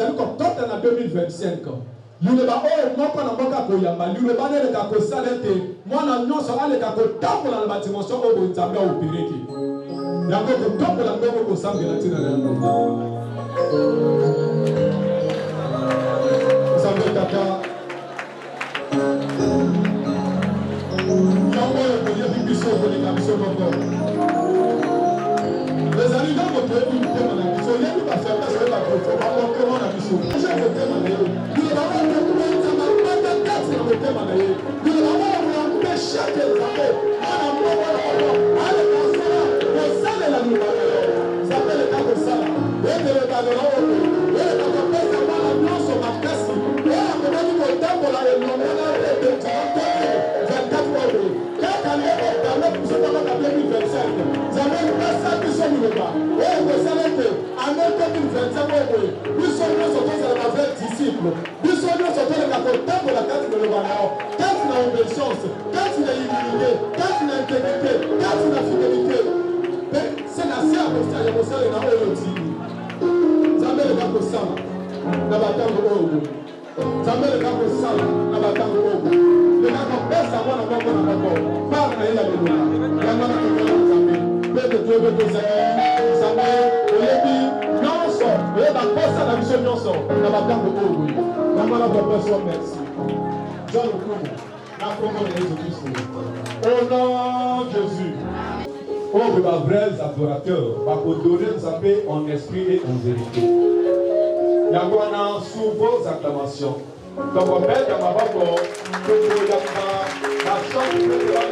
ezali kokota na 2025 liloba oyo moko na moko akoyamba liloba neleka kosala ete mwana nyonso aleka kotambola na badimension oyo nzambe aopireki yango kotambola ndenge kosambela ntina na yango nzambe tata yango oyo koyebi biso koleka biso moko ezali ntango toyebi mitema na biso oyebi bafaiblesse oyo bakomontrema na biso eza motema na ye liloba oyo tokumaizama banda kati na motema na ye liloba oyo moyambe shake nzambe mwana moko oyo aleka osala kosalela liloba na yo nzambe eleka kosala etelekanola oyo eleka kopesa mwana nyonso makasi oyo akomaki kotambola elongo na ete 24 oyo kaka leko tanda kusokaka na 2025 nzambe epesa biso liloba oyo kosala ete ane 2025 oyo biso nyonso tozala na vrai disciple biso nyonso toleka kotambola kati na liloba na yo kati na obéissance kati na humilité kati na intégrité kati na fidélité mpe se na se ya kosalela oyo otini nzambe eleka kosala na batango oyo nzambe eleka kosala na batango oyo leka kopesa mwana moko na moko par na ye ya liloba yango na kokola nzambe mpe totoyebe tozali nzambe oyebi nyonso oyeba kosa na biso nyonso na batango oyo yango na kopesa merci John Okumu na kombo na Yesu Kristo au nom de Jésus. Oh, les vrais adorateurs, va donner Nzambe en esprit et en vérité. Il y a quoi sous vos acclamations. Donc, on met dans ma voix que vous avez la chance de voir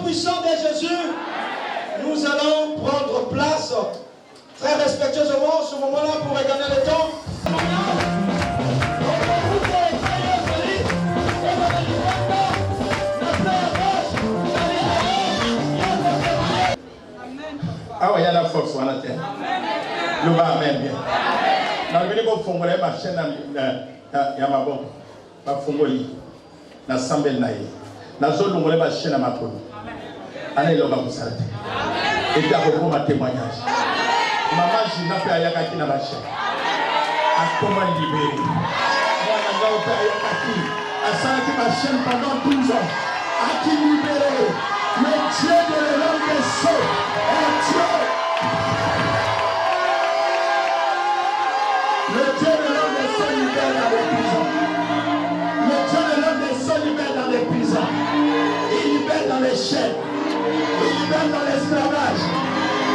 puissant de Jésus, nous allons prendre place. Très respectueusement, ce moment-là, pour gagner le temps. Ah ouais, il y a la force, on a terre. Le bas, amen bien. Dans le milieu, il y a ma chaîne, il y a ma bombe. Ma fongoli. Na sambel naïe. Na zone où on a ma chaîne à ma peau. Allez, l'homme va vous arrêter. Et puis, après, ma témoignage. Maman, je n'ai pas à Yakaki dans ma chaîne. À comment libérer. Moi, je n'ai pas à Yakaki. À ça, ma chaîne pendant 12 ans. À qui libérer. Le Dieu de l'homme des sauts est Dieu. Le Dieu de l'homme des sauts libère dans les prisons. Le Dieu de l'homme des sauts libère dans les prisons. Il libère dans les chaînes. Il libère dans l'esclavage.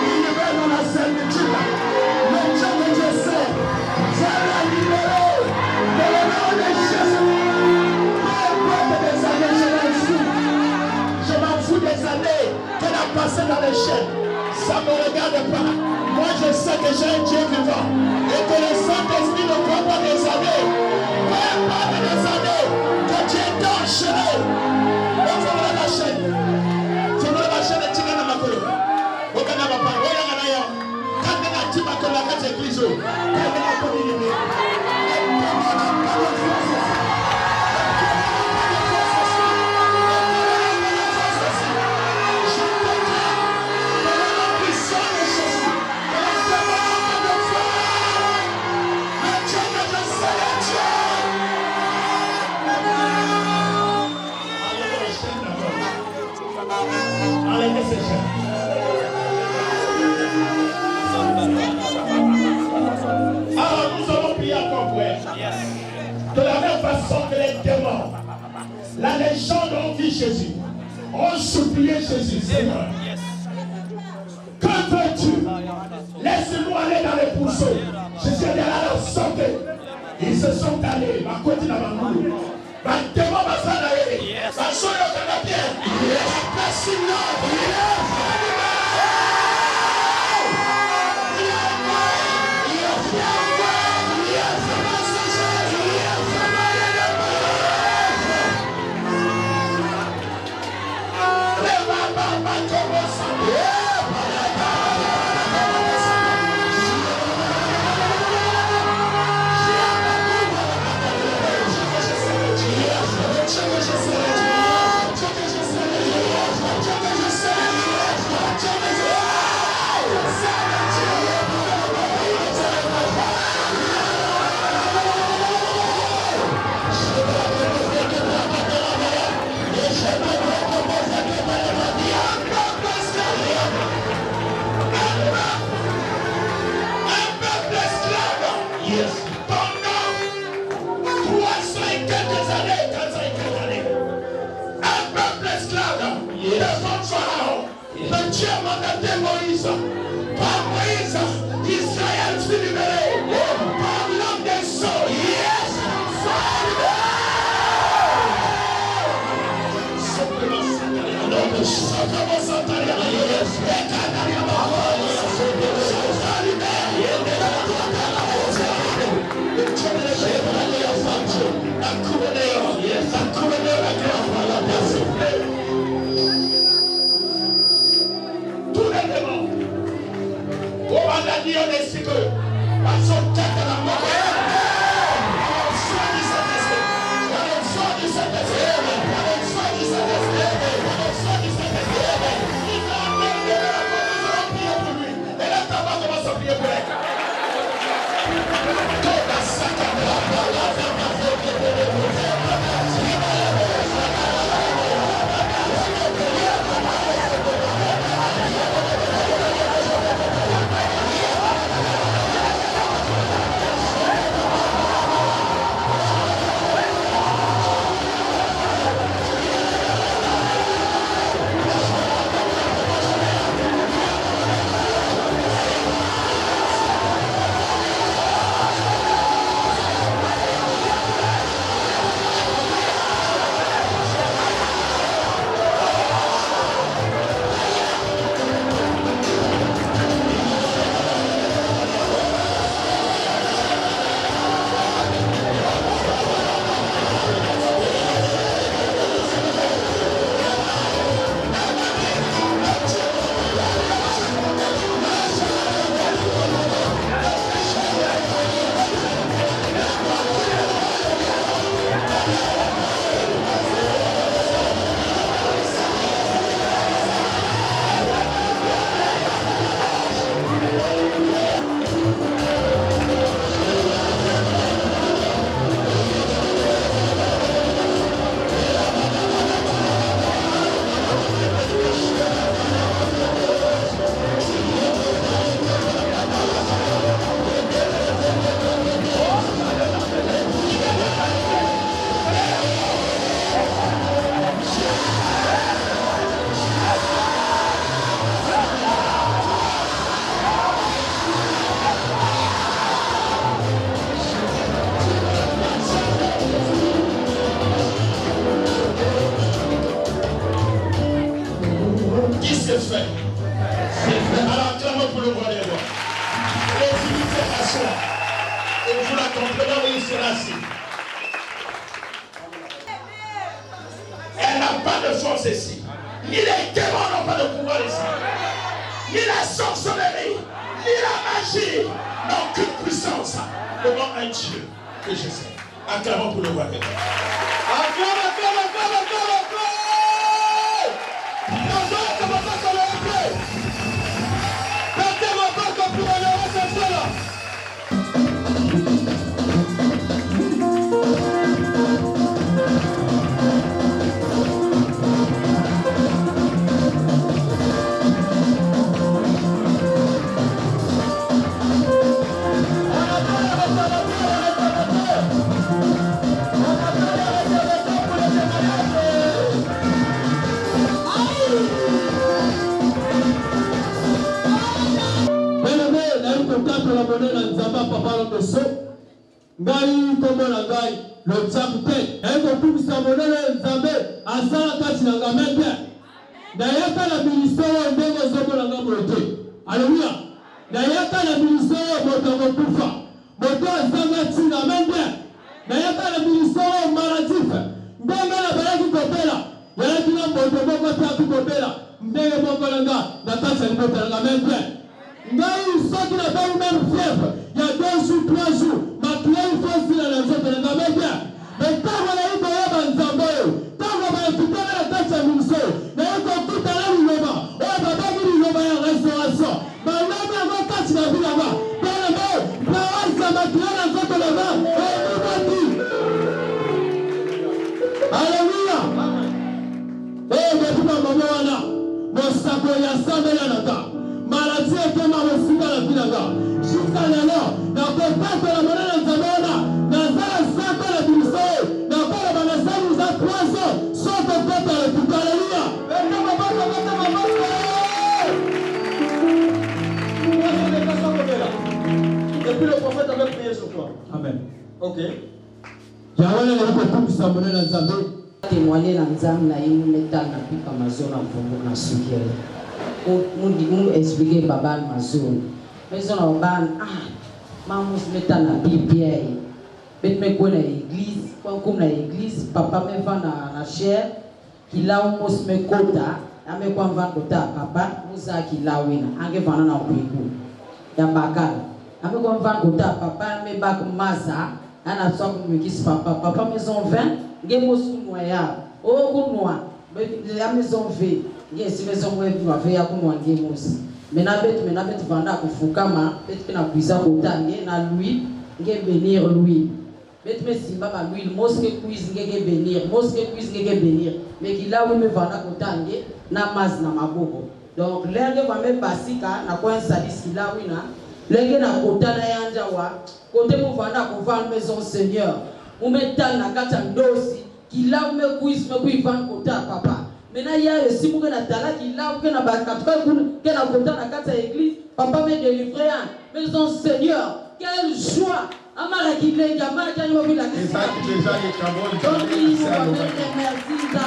Il libère dans la servitude. Le Dieu que je sais, ça l'a libéré de l'homme des Jésus. Peu importe des années, je m'en fous. Je m'en fous des années qu'elle a passées dans les chaînes. Ça ne me regarde pas. Moi, je sais que j'ai un Dieu vivant. Et que le Saint-Esprit ne prend pas des années. Peu importe des années que tu es enchaîné. On fera la chaîne. On fera la chaîne et tu vas dans ma colonne. On va dans ma parole. On va dans ma quand on a dit que la carte est grise, on va pas l'illuminer. Alors nous allons prier encore, frère. De la même façon que les démons, la légende ont vu Jésus, ont supplié Jésus, Seigneur. Que veux-tu? Laisse-nous aller dans les pourceaux. Jésus est allé leur sauter. Ils se sont allés. Ma côté n'a pas voulu. Ma démon va faire d'aller. Ma soeur est bien. Il est passé Dieu a mandaté Moïse. Par Moïse, Israël fut libéré. Par l'homme des sceaux. Yes! c'est fait. Alors, acclamons pour le roi des rois. Les invitations. Et vous la comprenez, oui, il sera assis. Elle n'a pas de force ici. Ni les démons n'ont pas de pouvoir ici. Ni la sorcellerie, ni la magie n'ont aucune puissance devant un Dieu que je sais. Acclamons pour le roi des rois. Acclame, acclame, acclame, acclame, acclame. Nous allons commencer sur le replay. Mettez-moi pas comme pour honorer cette fois-là. ngai kombo na ngai le chapte eko kumisa monene nzambe asala kati na ngamete na yaka na ministère ndenge zomo na ngamote alleluia na yaka na ministère moto mokufa moto azanga tina mende na yaka na ministère maladif ndenge na balaki kopela yaki na moto moko taki kopela ndenge moko nanga na kati na moto na ngamete ngai soki na ba même fièvre il y a 2 jours 3 jours ma client faut si la nzoto na ngamete mais tant on a eu de banzambo tant on va écouter la tâche à ministère na yako kuta na liloba o baba ki liloba ya restauration ba nami ngo kati na bilaba bana mo na waza ma client na nzoto na ba Alléluia. Depuis ma maman wana mosako ya sambela naka maladie kema mosika na bilanga jusqu'à lelo na contact la monnaie nzamona na zala sako la biso na pala bana samu za 3 ans sans contact la Alléluia. Depuis le prophète avait prié sur toi. Amen. Ok. Yawale na ko kumisa monnaie na nzambe témoigner na nzambe na yemu metal na pika mazona mvungu na sukele mu expliquer baba mazona maison na ban mamus metal na bibier bet me ko na église comme na église papa me va na chair kila mos me kota ame kwa mva kota papa muza kila wina ange vana na kuiku ya bakala ame kwa mva kota papa me bak maza ana so kumikisi papa maison 20 ngemos kunwa ya o kunwa ya maison v ngesi maison web wa ve ya kunwa ngemos mena bet vanda kufukama bet kina kuiza kotange na lui nge bénir lui bet me simba ba lui mosque quiz nge bénir mais kila we me vanda kotange na maz na maboko donc lenge va me basika na kwa sadis kila wina lenge na kotana yanja wa kote mu vanda ko va maison seigneur umetal na kata ndosi kila umekuisi mekuivan kota papa mena ya esimu na tala kila uke na bakatuka ke na kota na kata église papa me délivrer un maison seigneur quelle joie amala kile jamaa tani wa bila et ça qui déjà les carbone merci ça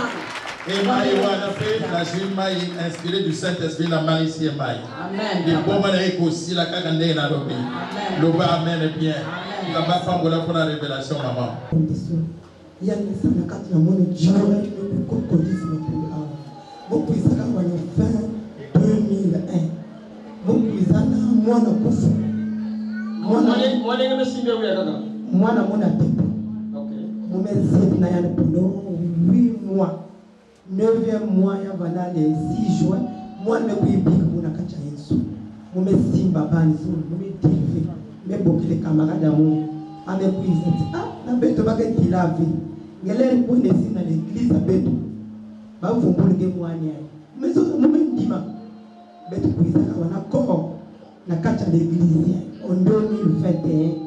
et Maï wana fait la Maï inspiré du Saint-Esprit la Maï ici Maï amen les bons manières aussi la kakande na robi le ba amen bien la ba femme la pour la révélation maman yani sana kati na mwana jiwe ko kodisi mapunda boku isaka kwa fin 2001 boku izana mwana kufu mwana ngemesimbe uya kaka mwana mwana pepo okay mumezi na yana pendant 8 mois 9e mois ya banale 6 juin mwana mekuibika muna kacha Yesu mumesimba bani zo mumedilive mebokile camarade amu amekuiza na beto bakati la vie ngele ko ne sina l'église beto ba vumbuli ke mwani ai mezo mumendima beto kuiza wana ko na kacha l'église en 2021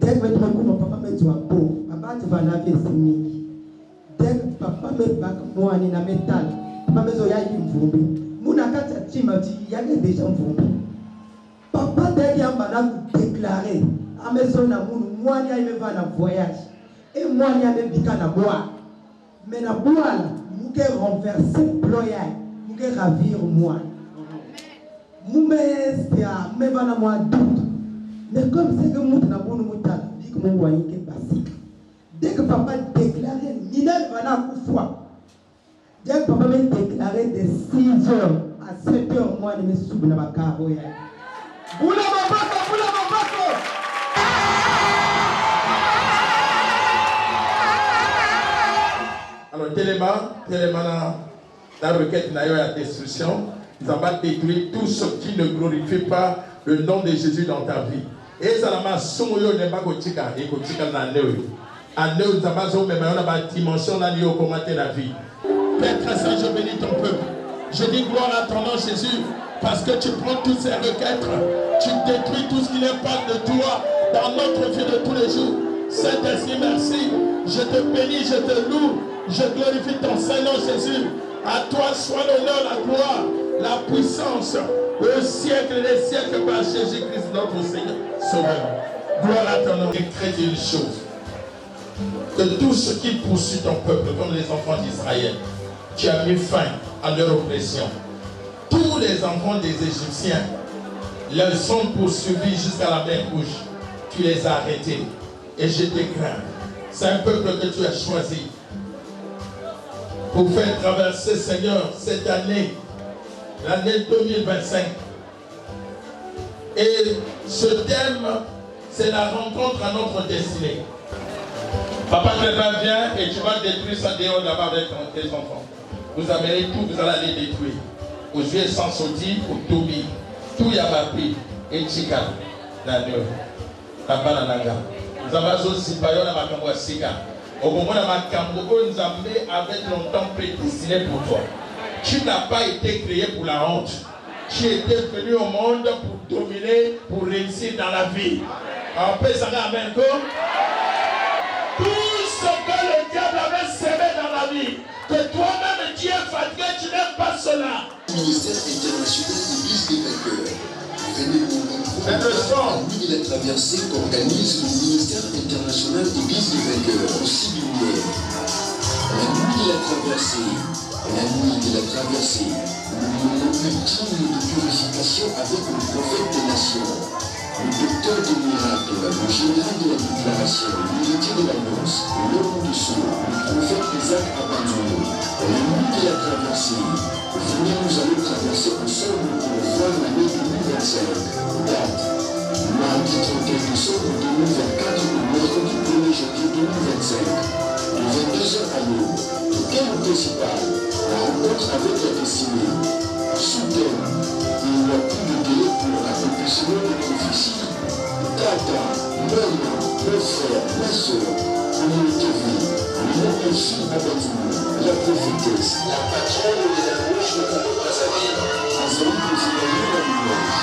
dès que ko papa mezo abo baba te va la vie simi dès que papa me bak mwani na metal papa mezo ya mvumbi muna kacha chima ti yake deja mvumbi papa dès yamba na déclarer à maison na munu mwani ya imeva na voyage et mwani ya mebika na bois mais na bois muke renverser ploya me ravir moi. Me va moi doute. Mais comme c'est que nous avons nous dit que mon voyage est basique. Dès que papa déclarait, Ninel va la foi. Dès que papa me déclarait de 6h à 7h, moi, je me souviens de ma carrière. Alors, Téléma, la requête n'a eu la destruction. Nous allons détruire tout ce qui ne glorifie pas le nom de Jésus dans ta vie. Et ça n'a somoyo ne pas kotika et kotika na neu. À neu nous avons même la dimension là liée au commenter la vie. Père très saint, je bénis ton peuple. Je dis gloire à ton nom Jésus parce que tu prends toutes ces requêtes, tu détruis tout ce qui n'est pas de toi dans notre vie de tous les jours. Saint-Esprit, merci. Je te bénis, je te loue, je glorifie ton Saint-Nom Jésus. À toi soit l'honneur, la gloire, la puissance, au siècle des siècles par Jésus-Christ notre Seigneur, Sauveur. Gloire à ton nom. Et crée une chose. Que tout ce qui poursuit ton peuple, comme les enfants d'Israël, tu as mis fin à leur oppression. Tous les enfants des Égyptiens, ils sont poursuivis jusqu'à la mer Rouge. Tu les as arrêtés. Et je te crains. C'est un peuple que tu as choisi pour faire traverser, Seigneur, cette année, l'année 2025. Et ce thème, c'est la rencontre à notre destinée. Papa Clément vient et tu vas détruire ça dehors là-bas avec tes enfants. Vous amenez tout, vous allez les détruire. Aux yeux sans sauter, au Tobi, tout Yabapi et Chika, la Neu, la Bananaga. Nous avons aussi Bayon à Makambo Sika. Au moment où Makambo nous avait longtemps prédestiné pour toi. Tu n'as pas été créé pour la honte. Tu étais venu au monde pour dominer, pour réussir dans la vie. On peut s'en amen. Tout ce que le diable avait semé dans la vie, que toi-même tu es fatigué, tu n'aimes pas cela. Ministère international Église des vainqueurs. Venez nous Nuit de la traversée qu'organise le ministère international Église des vainqueurs au Sibinière. La nuit de la traversée, le moment ultime de purification avec le prophète des nations, le docteur des miracles, le général de la déclaration, l'unité de l'annonce, l'homme du saut, le prophète Isaac abandonné. La nuit de la traversée, venez nous allons traverser ensemble pour voir l'année 2025. Date, mardi 31 décembre 2024 au mercredi 1er janvier 2025. De 22h à l'aube, le thème principal, la rencontre avec la destinée. Sous-thème, il n'y a plus de délai pour l'accomplissement de prophétie. Tata, maman, mon frère, ma soeur, communauté vie, mon aussi abattement, la prophétesse, la patronne de la bouche de la Brazzaville, Azali que c'est la nuit la louange.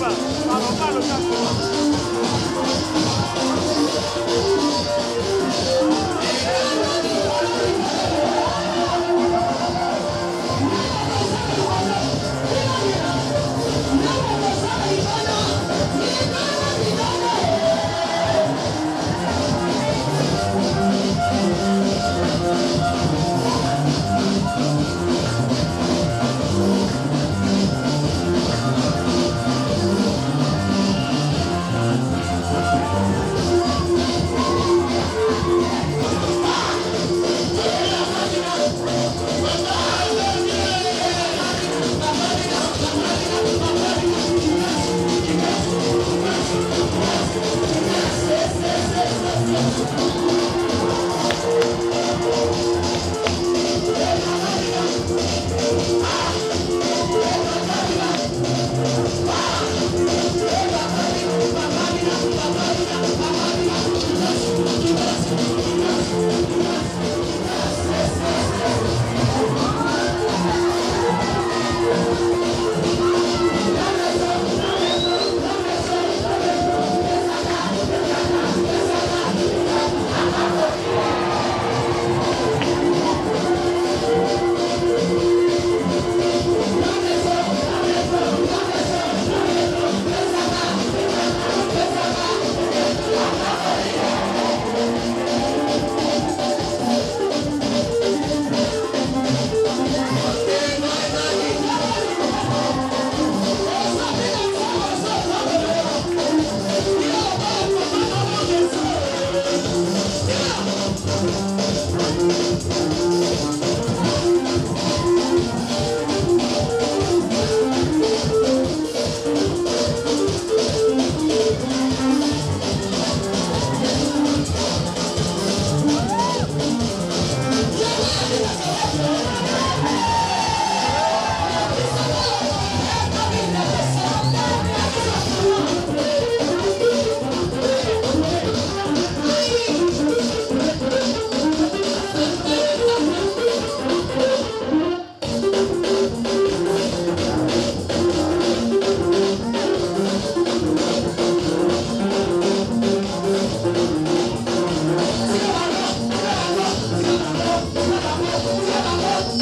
Thank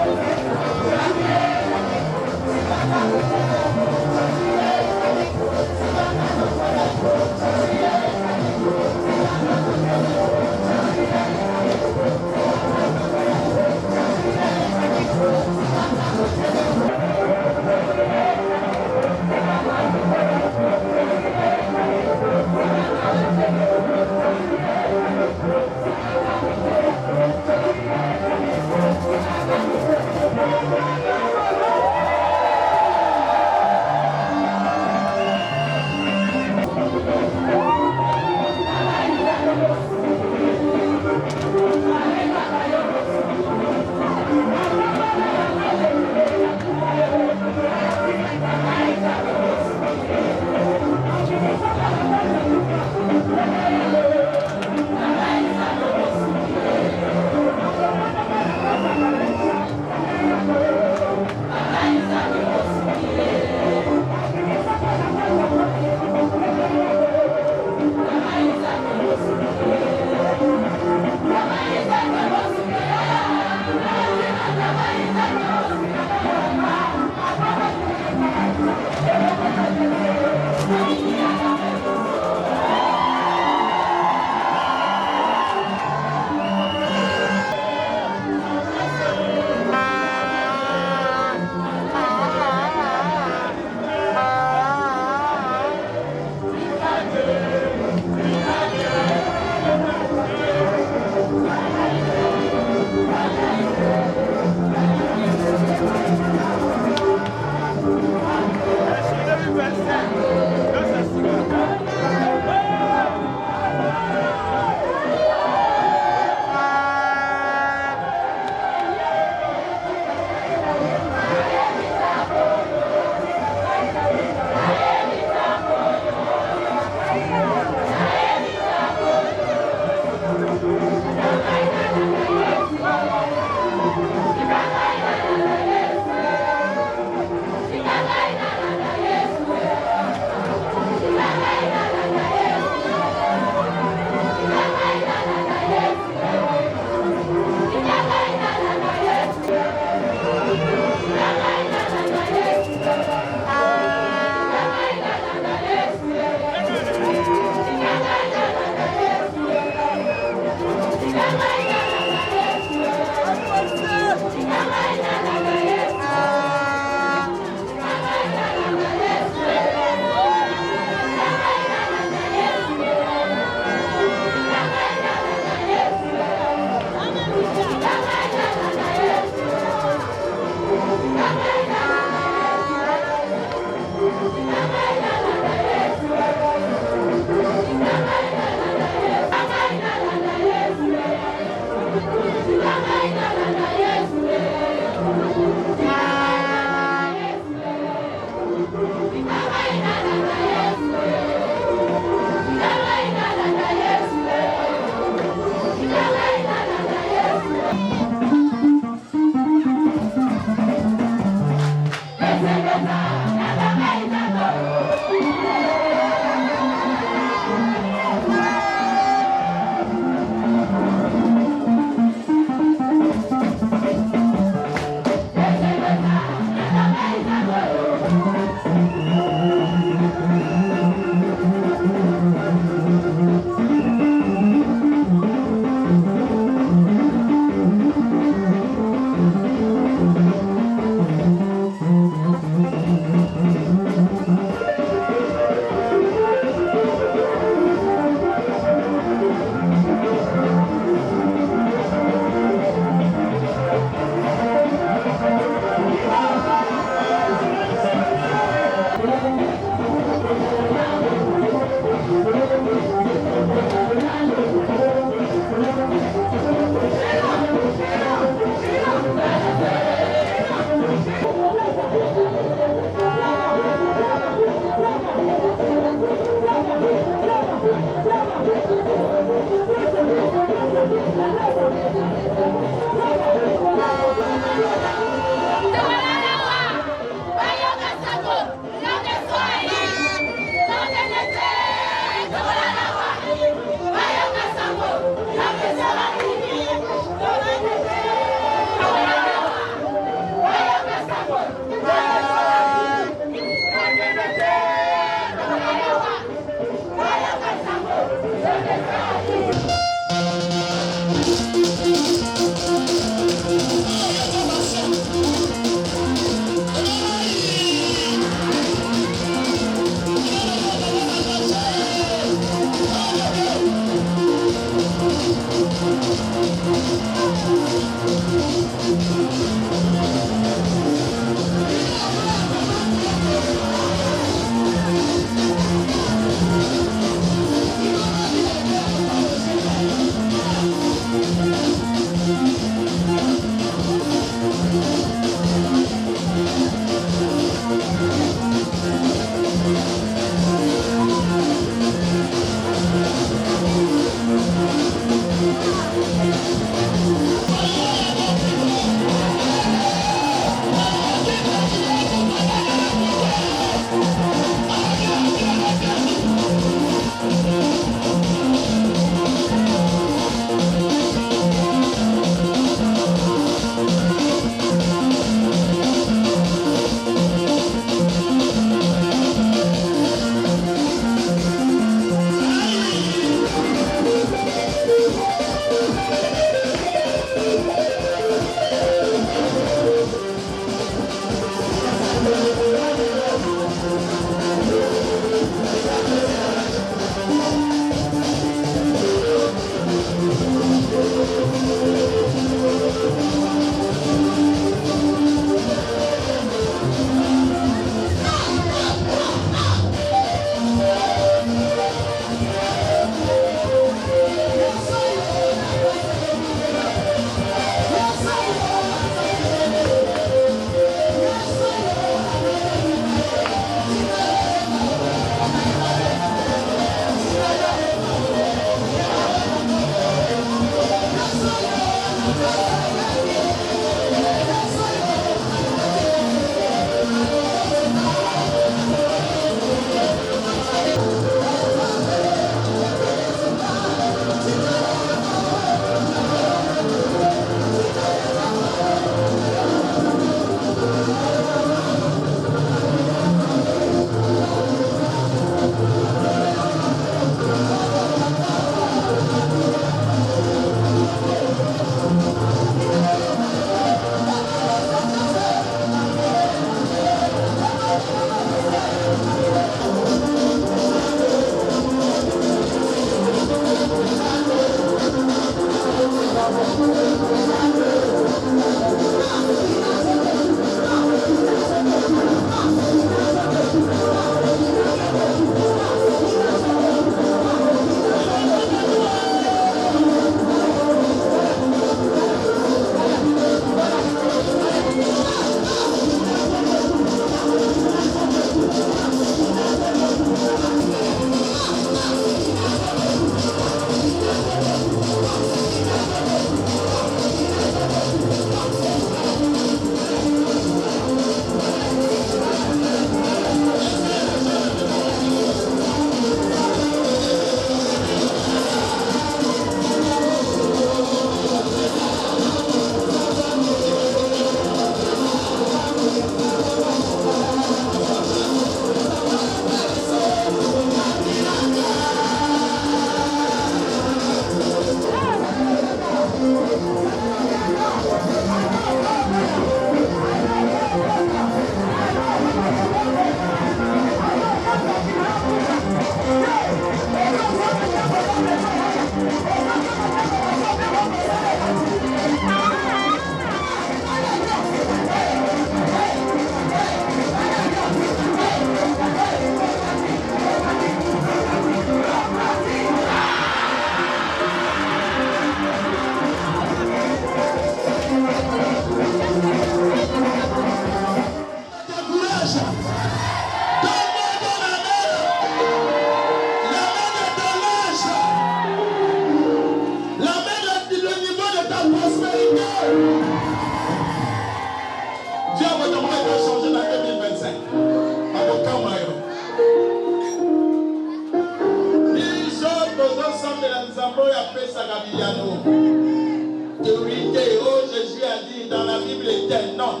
Jésus a dit dans la Bible était non.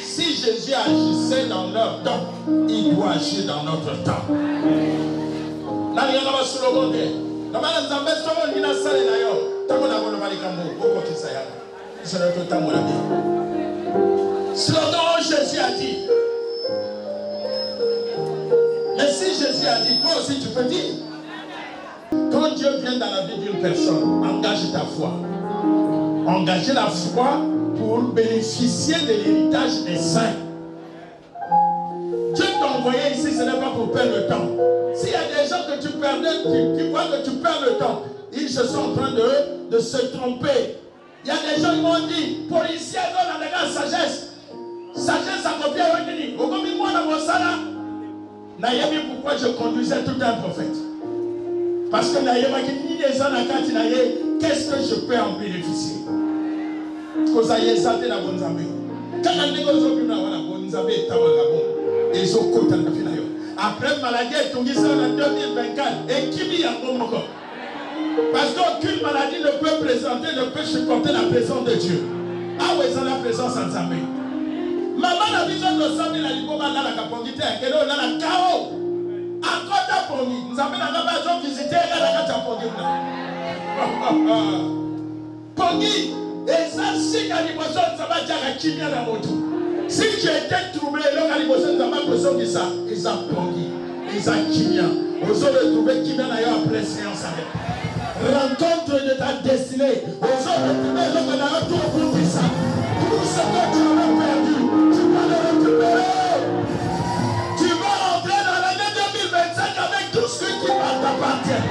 Si Jésus agissait dans leur temps, il doit agir dans notre temps. Slogan, Jésus a dit. Mais si Jésus a dit, toi aussi tu peux dire. Quand Dieu vient dans la vie d'une personne, engage ta foi. Engagez la foi pour bénéficier de l'héritage des saints. Dieu t'a envoyé ici, ce n'est pas pour perdre le temps. S'il y a des gens que tu perdais, tu vois que tu perds le temps, ils se sont en train de se tromper. Il y a des gens qui m'ont dit, policiers, dans la sagesse. Sagesse à copier au Guinée. Au Gomi, moi, dans mon salaire, n'ayez pourquoi je conduisais tout un prophète. Parce que n'ayez pas ni les gens à Katinaye, qu'est-ce que je peux en bénéficier? Parce que ça y est, ça t'est la bonne zambé. Quand on est dans la bonne zambé, et ils ont côté de la après maladie, tout en 2024, et qui vit en bon encore. Parce qu'aucune maladie ne peut présenter, ne peut supporter la présence de Dieu. Ah oui, c'est la présence en zambé. Maman a besoin de ça, mais la liboma dans la capacité, qu'elle est dans la chaos. Encore ta pongi, nous avons la besoin de visiter la pongi. Pongi, et ça, si la libation, ça va dire à qui vient dans mon tour. Si tu étais troublé, la libation, ça va besoin de ça. Ils ont pongi, ils ont qui vient. Vous avez trouvé qui vient d'ailleurs après séance avec. Rencontre de ta destinée. Vous avez trouvé l'homme dans le tour pour dire ça. Tout ce que tu avais perdu, tu vas le récupérer. Tu vas rentrer dans l'année 2025 avec tout ce qui t'appartient.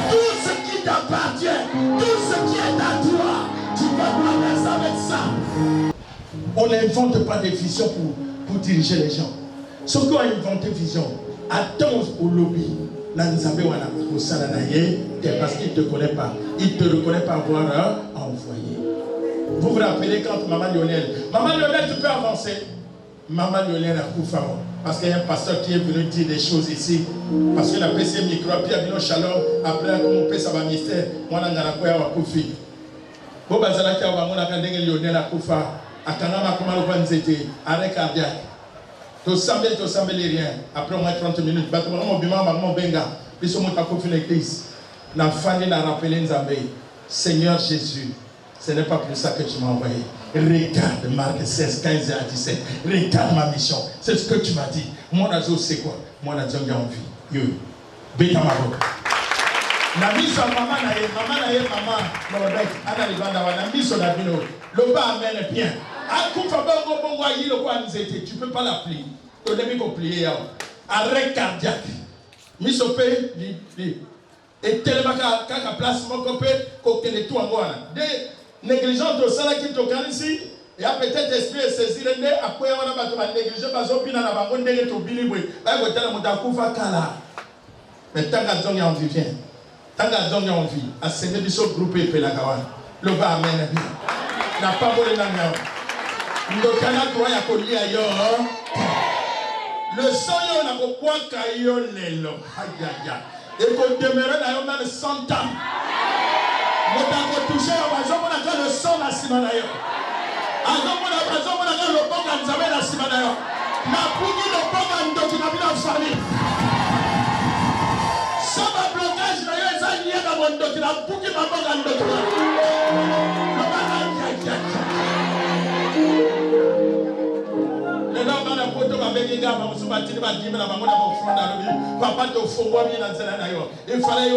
Tout ce qui t'appartient. Tout ce qui est à toi. Tu vas voir ça avec ça. On n'invente pas des visions pour diriger les gens. Ceux qui ont inventé vision, attends au lobby. Parce qu'il ne te connaît pas. Il ne te reconnaît pas avoir envoyé. Vous vous rappelez quand Maman Lionel, tu peux avancer. Maman Lionel a coupé. Parce qu'il y a un pasteur qui est venu dire des choses ici. Parce qu'il a passé le micro, puis il a dit shalom. Après, comme on peut ça va ministère, moi, je vais coupé. Bon, je vais Lionel a coupé. À Kanama, comment on va dire, arrêt cardiaque. Tu sembles rien. Après au moins 30 minutes, puis ce moment où l'église, la famille l'a rappelé Seigneur Jésus, ce n'est pas pour ça que tu m'as envoyé. Regarde Marc 16, 15 à 17. Regarde ma mission. C'est ce que tu m'as dit. Moi, c'est quoi? Moi, j'ai envie. Yo, bêta ma boque. La mission maman, la mission d'Abino, le bas amène bien. Tu ne peux pas l'appeler. Tu ne peux pas plier. Arrêt cardiaque. Misopé, et tellement qu'à place, mon copain, qu'on est tout en moi. Des négligents de ça qui t'ont ici, et a peut-être esprit et saisir, après on a négligé, parce qu'on a un peu de tout bilibre. Mais tant qu'à donner envie, viens. Tant qu'à donner envie, à s'aimer du saut groupé, et la gawane. Le va amène bien. N'a pas volé la main. Le canal doit y accoyer ailleurs. Le sang n'a pas point caillon l'élo. Aïe aïe aïe. Et qu'on demeurait d'ailleurs dans le 100 ans. Mais t'as touché à la maison, on a le sang dans la ciment d'ailleurs. À la maison, on a le bon dans la ciment d'ailleurs. Ma pouille le bon dans la famille. Ça va blocage d'ailleurs, ça y est dans mon dos. La pouille m'a bon dans le dos. Papa te faut moi bien dans il fallait y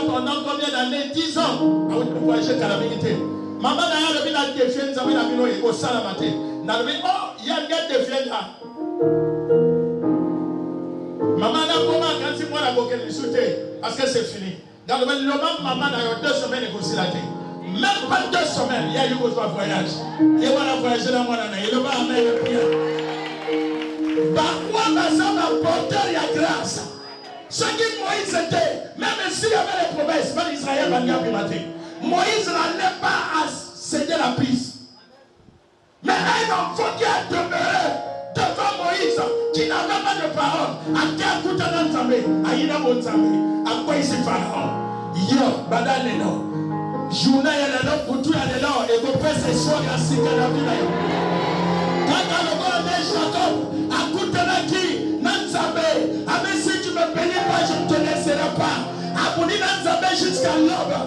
pendant combien d'années? 10 ans. Voyager à la vérité. Maman n'a pas la défiance, ça au salamate. N'a pas il y a une défiance là. Maman n'a pas quand c'est moi la boquette de sauter parce que c'est fini. Dans le moment maman a 2 semaines négocier la tête. Même pas 2 semaines, il y a eu votre voyage. Et voilà, voyager dans mon année. Il va amener le bien. Par quoi ça va porter la grâce? Ce qui Moïse était, même s'il y avait les promesses, même Israël va gagner matin. Moïse n'allait pas à céder la prise. Mais un enfant qui a demeuré devant Moïse, qui n'avait pas de parole, à quel coup de Nzambe, à Ina Nzambe, à quoi il s'est Pharaon. Yo, badaleno. Journée ya lelo, kutu ya lelo, ego pesa iswa ya sika na vida yo. Kaka lokola de Jacob, akutanaki Nanzambe. Amen, si tu me bénis pas, je ne te laisserai pas. Abuni Nanzambe jusqu'à l'aube.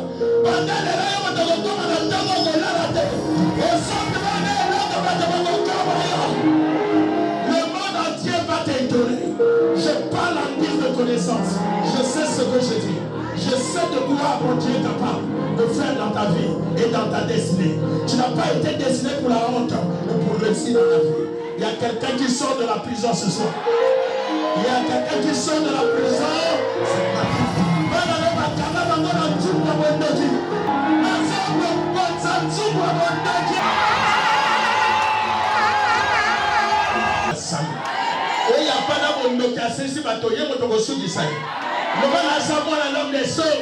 Pendant les rayons de l'automne, on attend qu'on l'a raté. Au centre de le monde entier va t'étonner. Je parle en guise de connaissance. Je sais ce que je dis. Je sais de quoi mon Dieu est capable de faire dans ta vie et dans ta destinée. Tu n'as pas été destiné pour la honte, mais pour réussir dans la vie. Il y a quelqu'un qui sort de la prison ce soir. Il y a quelqu'un qui sort de la prison. C'est ma vie. Il n'y a pas d'abord qui a saisi bateau. Il y a un peu de soucis. Le bon ensemble, l'homme des sauts.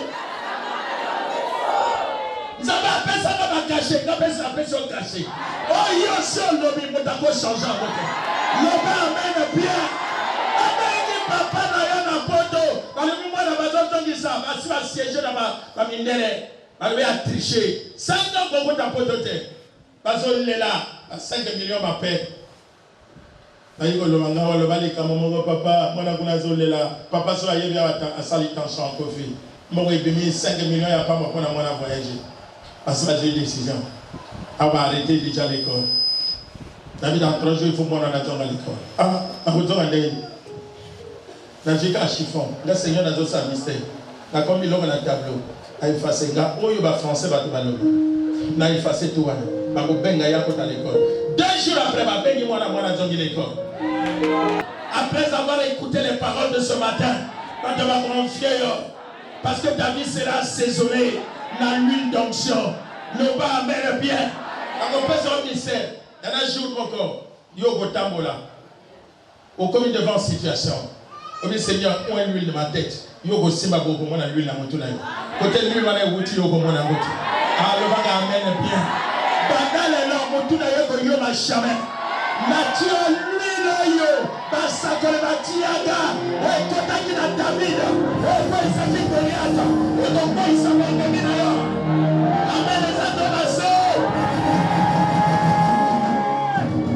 Nous avons appelé ça dans ma cachée. Nous avons appelé ça caché. Oh, il y a aussi un lobby. Nous avons changé en côté. L'homme amène bien. Amène papa n'a rien à poto. Dans le moment où nous avons dit ça, si va siéger dans ma minère, elle va tricher. 5 ans qu'on va t'apporter. Parce qu'on est là. 5 millions ma paix. Papa, papa soit arrivé à salir en champ coffee. Moi, j'ai mis 5 millions à pas pour voyager. Parce que j'ai une décision. On va arrêter déjà l'école. David, dans 3 jours, il faut que je retourne à l'école. Ah, je retourne à l'école. J'ai un chiffon. Le Seigneur a donné sa mystère. La comme il a un tableau. Il a effacé. Il a français. Il a effacé tout. Il a effacé à l'école. 2 jours après, il a fait l'école. Après avoir écouté les paroles de ce matin, quand tu vas confier, parce que ta vie sera assaisonnée dans l'huile d'onction. Le bas amène bien. Quand on peut se ministère, il y a un jour encore, il y a un tambola. Au commis devant situation. Au ministère, Seigneur, on a l'huile de ma tête. Il y a aussi ma boue pour moi, l'huile dans mon tour. Côté l'huile, on a l'outil, il y a mon outil. Ah, le bas amène bien. Pendant les langues, mon tour, il y a jamais. Nature l'huile, Basakole Matiaga, et Kotaki na David, et quoi il s'agit de Liata, et donc il s'appelle de Minayo. Amen les adorations.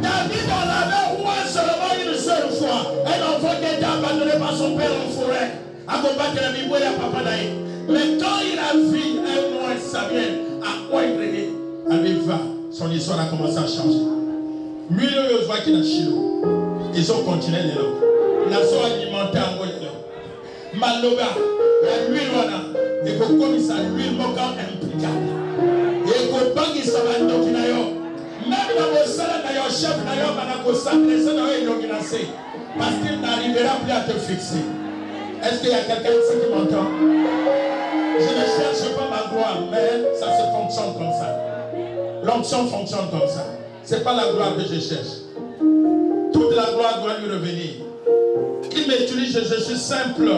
David en avait roi seulement une seule fois. Un enfant qui était abandonné par son père en forêt, à combattre la Bible et la papa d'ailleurs. Mais quand il a vu un mois Samuel à quoi il prenait, avec va, son histoire a commencé à changer. Lui, il voit qu'il a chilo. Ils ont continué les lots. Ils sont alimentés en mode lot. Maloba, l'huile, et que comme ça, l'huile moquant implicable. Et que bangi savando qui n'a yo. Même dans le salaire d'ailleurs, chef d'ailleurs, Manako Sandré, ça n'a rien organisé. Parce qu'il n'arrivera plus à te fixer. Est-ce qu'il y a quelqu'un ici qui m'entend? Je ne cherche pas ma gloire, mais ça se fonctionne comme ça. L'onction fonctionne comme ça. Ce n'est pas la gloire que je cherche. Toute la gloire doit lui revenir. Il m'utilise, je suis simple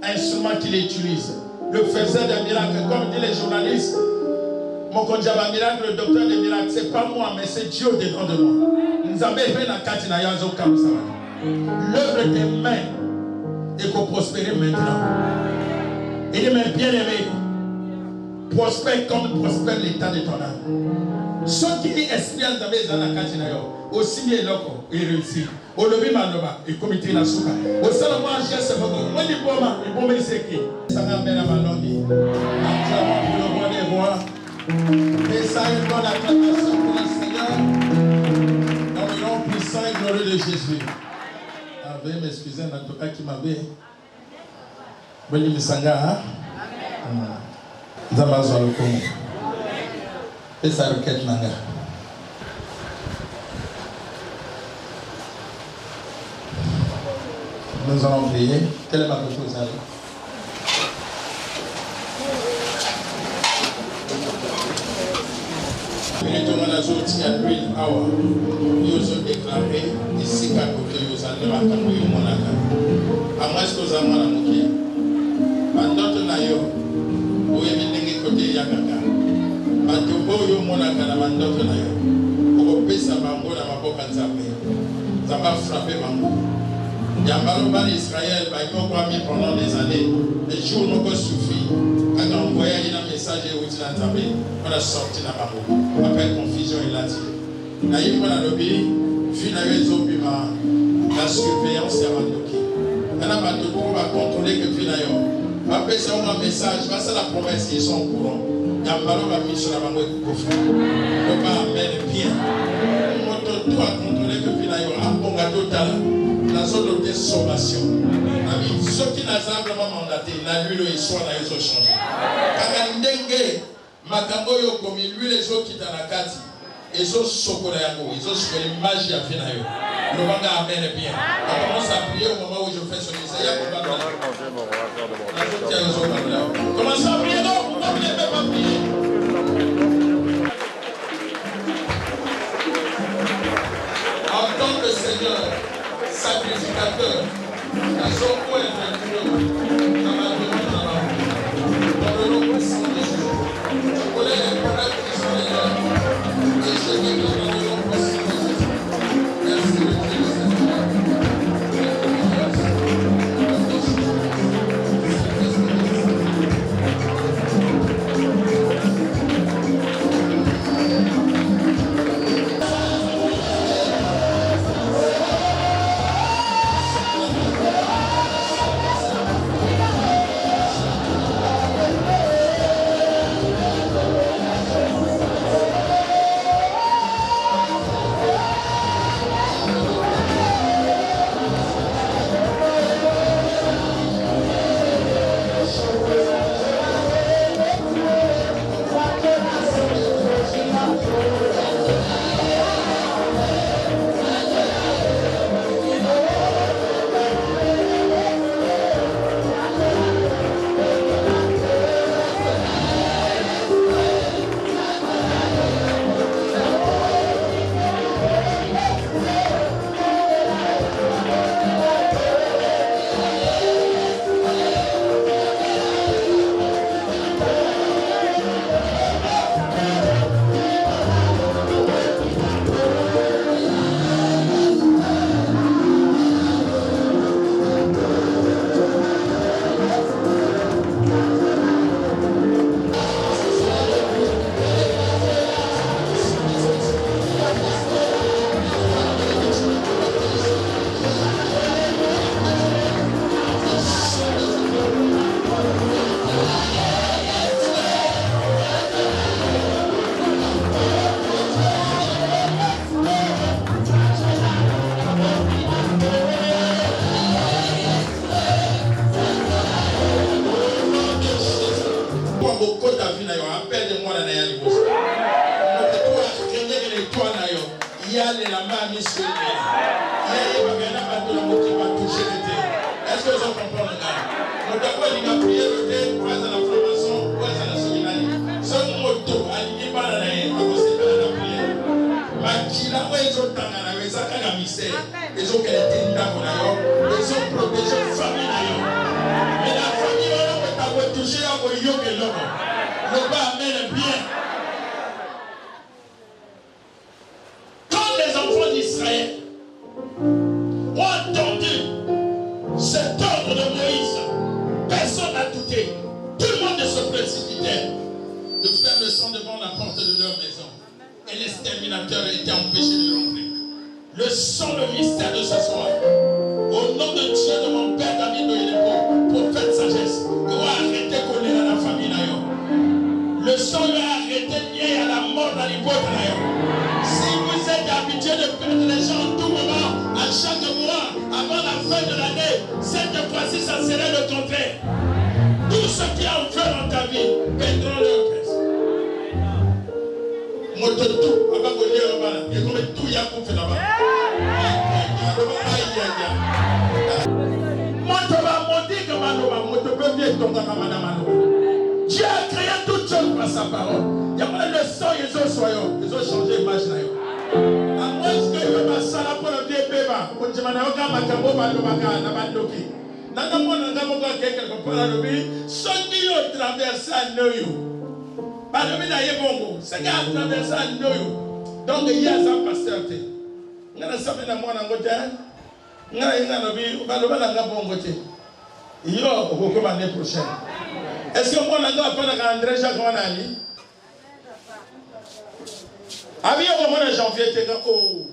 instrument qu'il utilise. Le faiseur des miracles, comme disent les journalistes. Mon condiaba miracle, le docteur des miracles, ce n'est pas moi, mais c'est Dieu dedans de moi. Nous avons fait la Katinayazo Kamsama. L'œuvre des mains est pour prospérer maintenant. Il dit, mes bien-aimés, prospère comme prospère l'état de ton âme. Ceux qui espèrent dans les anakatinayo, aussi bien l'oko, et réussi. Au lobby manoba, et comité la souka. Au salon, j'ai ce moment, moi, il faut me séquer. Ça va bien à ma langue. Acclamons pour le roi des rois. Et ça, une bonne acclamation pour le Seigneur. Dans le nom puissant et glorieux de Jésus. Veuillez m'excuser, en tout cas, qui m'avait. Veuillez me sanga, hein? Zamazwa le Congo. Et ça requête nanga. Nous allons prier. Quelle est ma proposition? Nous à l'huile awa. Nous avons déclaré ici qu'à côté nous allons attendre au monaka. À moins que nous avons la moquée. Pendant que nous avons, nous avons côté Yakaka. Batobo yo monaka na mandoto na yo. Oko pesa bango na maboka nzambe. Nzamba frapper bango. Yambaloba d'Israël, ils m'ont mis pendant des années. Les jours n'ont pas suffi. Quand on envoyait un message et on a sorti la barreau. Après confusion et l'a dit. Naïf, on a lobby, vu la surveillance et Amandoki. On a pas tout pour contrôler que Finayo. Après, c'est un message, c'est la promesse, ils sont au courant. Yambaloba mis sur la barreau et Koufou. Le pas amène bien. On tout à contrôler que Finayo a un bon gâteau talent. La zone de sommation. Ceux qui n'ont pas mandaté, la l'huile et soit là, ils ont changé. Quand Ndenge, Makambo Yokomi, l'huile les autres qui sont dans la carte, ils ont chocolat, ils ont chocolat, magie à Finayo. Le manga amène bien. On commence à prier au moment où je fais ce message. Commencez à prier, non, vous ne pouvez pas prier. En tant que Seigneur, sacrificateur, la zone où elle est dans le nom puissant de Jésus. Je connais les problèmes qui sont les leurs. Et je dis que dans le nom puissant de Jésus. Merci de Dieu, Dieu a créé toutes choses par sa parole. Il y a pas le sang, ils ont changé l'image. À moins que je me sala pour le vieux bébé, quand je m'en ai encore ma cabo, ma lobaga, na bandoki. Nanga mona ngamo kwa quelque part le bi, soki yo traverse à Noyo. Pas le bi na yebongo, c'est qu'à traverse à Noyo. Donc il y a ça pasteur té. Ngana sabe na mwana ngoja. L'année prochaine. Est-ce que moi, je vais faire André Jacques Manali? Avis au moment de janvier, tu es oh,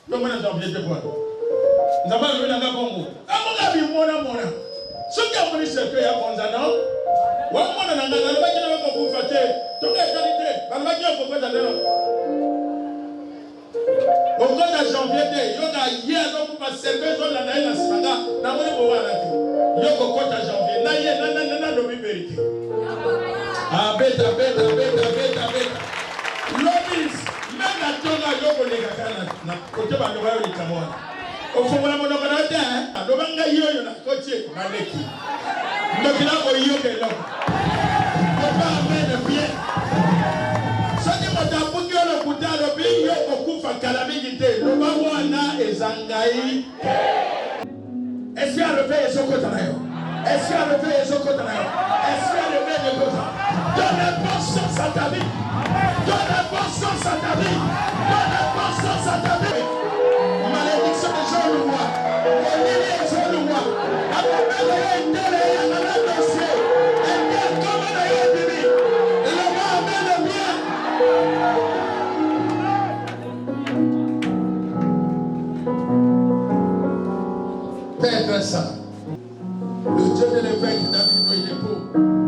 le moment de janvier, tu es quoi? Nous avons vu dans le Congo. Ah, mon gars, mon ce qui a voulu se faire à Bonzano, ou à mon anan, le bac de la Congo, toute la qualité, la bac de la Congo, au mois de janvier, il y a hier, donc, pour servir dans la Naïla Saga, dans le Boaraki. Il y a au mois de janvier, Naïla, Nana, le vérité. Ah, bêta. L'obis, même la tonga, Yoko Negakana, côté Banoa, le Cameroun. Au fond, on a mon opérateur, hein, Lobanga Yo, la côté, Maleki. Donc là, on y est là. On va amener bien. Ce qui m'a dit, pour que le Bouddha, le pays, Yoko Kufa, Kalamigité, le Bawana et Zangaï. Est-ce qu'il y a le fait et Sokotanayo? Est-ce qu'il y a le fait et Sokotanayo? Est-ce qu'il y a le fait et Sokotanayo? Donne conscience à ta vie. Donne conscience à ta vie. Donne conscience à ta vie. Malédiction des gens le voient. Les gens le voient. Après, il y a un délai, il y a un dossier. Et bien, comme on a eu un bébé, le roi amène le bien. Perdre ça. Le Dieu de l'évêque David Noïdepo,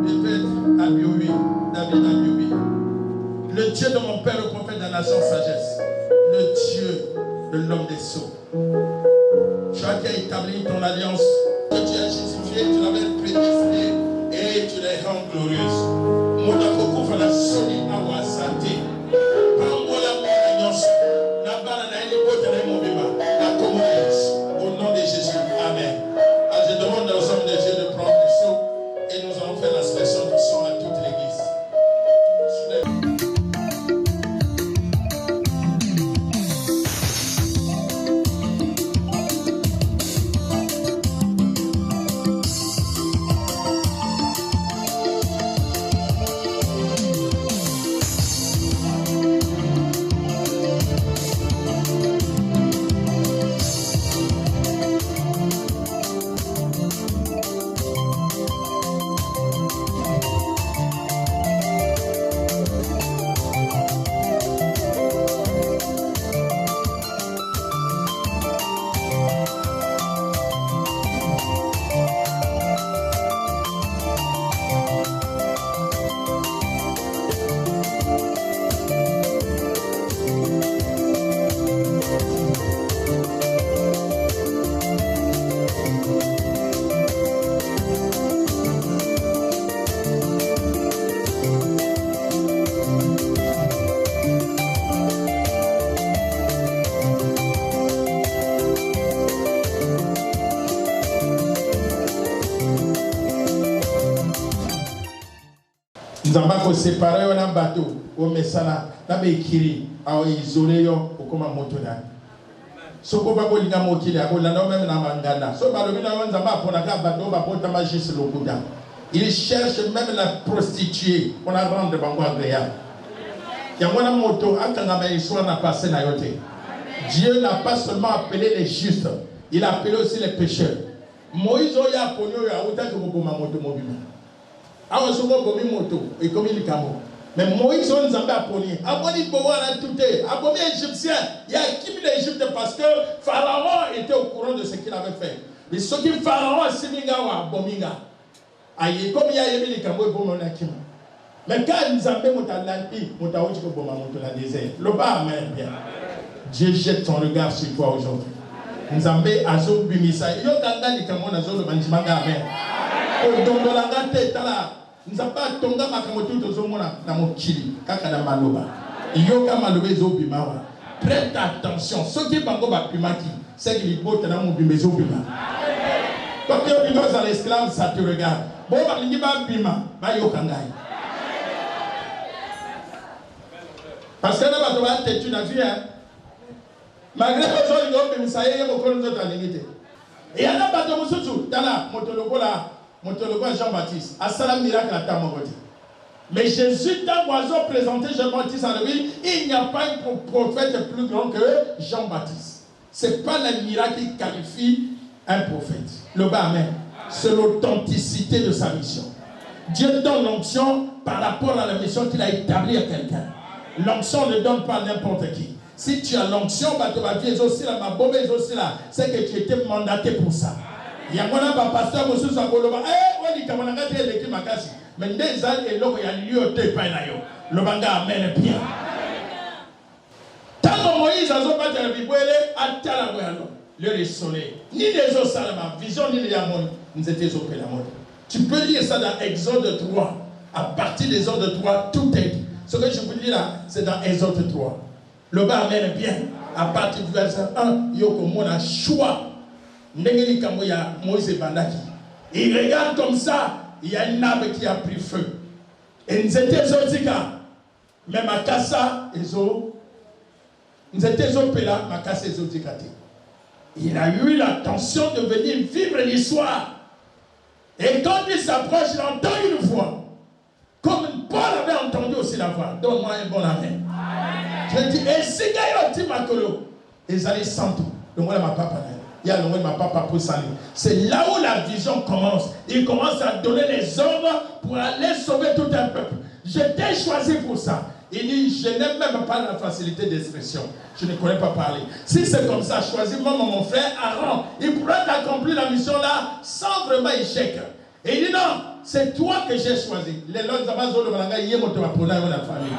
l'évêque Abioui, David Abioui. Le Dieu de mon père, le prophète de la nation sagesse. Le Dieu de l'homme des sceaux. Tu as établi ton alliance. Que tu as justifié, tu l'avais prédestiné et tu l'as rendu glorieuse. Moudakoko fana soni awa santé. Pangola moulagnos. La banane et pote de mon bébé. La commune. Au nom de Jésus. Amen. Alors je demande aux hommes de Dieu de prendre le sceau et nous allons faire l'inspection du sang à toute l'église. Nous avons séparé un bateau au Messala, là écrit à isoler au comme motoda. Ce qu'on va dire à Mokili, à Bolano même dans Mangana. Ce bateau va magis le Bouddha. Il cherche même la prostituée pour la rendre agréable. Il y a une moto, n'a passé na yote. Dieu n'a pas seulement appelé les justes, il a appelé aussi les pécheurs. Moïse a appelé à autant que vous moto mobile. Awa souvent comme moto et comme il camo. Mais Moïse on nous a appelé. Aboni pouvoir tout est. Aboni égyptien. Il y a qui l'Égypte parce que Pharaon était au courant de ce qu'il avait fait. Mais ce qui Pharaon simingawa bominga. Aïe comme il y a eu les camo pour mon akima. Mais quand nous avons montalanti, montaochi ko boma monto la désert. Le bas amen bien. Dieu jette son regard sur toi aujourd'hui. Nous avons azo bimisa. Yo kanga ni camo na zo le banjimanga amen. Nous n'avons pas tonga makamotu tozomona na mokili kaka na maloba. Yoka maloba ezobimawa. Prête attention. Ce qui bango ba pimaki, c'est que les bottes na mobimba ezobima. Quand tu es dans l'esclave, ça te regarde. Bon ba lingi ba bima, ba yoka ngai. Parce que na ba to ba tetu na vie hein. Malgré que zo lingo bimisa yeye mokolo nzoto alingite. Et yana ba to mususu tala motolokola Jean-Baptiste, à Salam miracle à Tamogoti. Mais Jésus, dans l'oiseau présenté Jean-Baptiste en lui, il n'y a pas un prophète plus grand que Jean-Baptiste. Ce n'est pas le miracle qui qualifie un prophète. Le bas, amen. C'est l'authenticité de sa mission. Dieu donne l'onction par rapport à la mission qu'il a établie à quelqu'un. L'onction ne donne pas n'importe qui. Si tu as l'onction, c'est que tu étais mandaté pour ça. Il y a un pasteur qui a mais le banga amène bien. Tant que Moïse a battu la Bible, le soleil, ni les autres salama, vision ni les amons, nous étions au Pélamon. Tu peux lire ça dans Exode 3. À partir des Exode 3, tout est. Ce que je vous dis là, c'est dans Exode 3. Le bas amène bien. À partir du verset 1, il y a un choix. Moïse et Bandaki. Il regarde comme ça, il y a une arbre qui a pris feu. Et nous étions zodika. Mais ma kassa ezo. Nous étions zopela, ma kassa ezo dikate. Il a eu la tension de venir vivre l'histoire. Et quand il s'approche, il entend une voix. Comme Paul avait entendu aussi la voix. Donne-moi un bon amen. Je dis, et si tu m'as makolo, ils allaient sans tout. Le moi, ma papa. Il y a le moi, ma papa pour salir. C'est là où la vision commence. Il commence à donner les ordres pour aller sauver tout un peuple. Je t'ai choisi pour ça. Il dit, je n'aime même pas la facilité d'expression. Je ne connais pas parler. Si c'est comme ça, choisis-moi mon frère Aaron. Il pourra accomplir la mission là sans vraiment échec. Et il dit, non, c'est toi que j'ai choisi. Les lois d'Amazon de Malanga, il y a mon toapona et mon famille.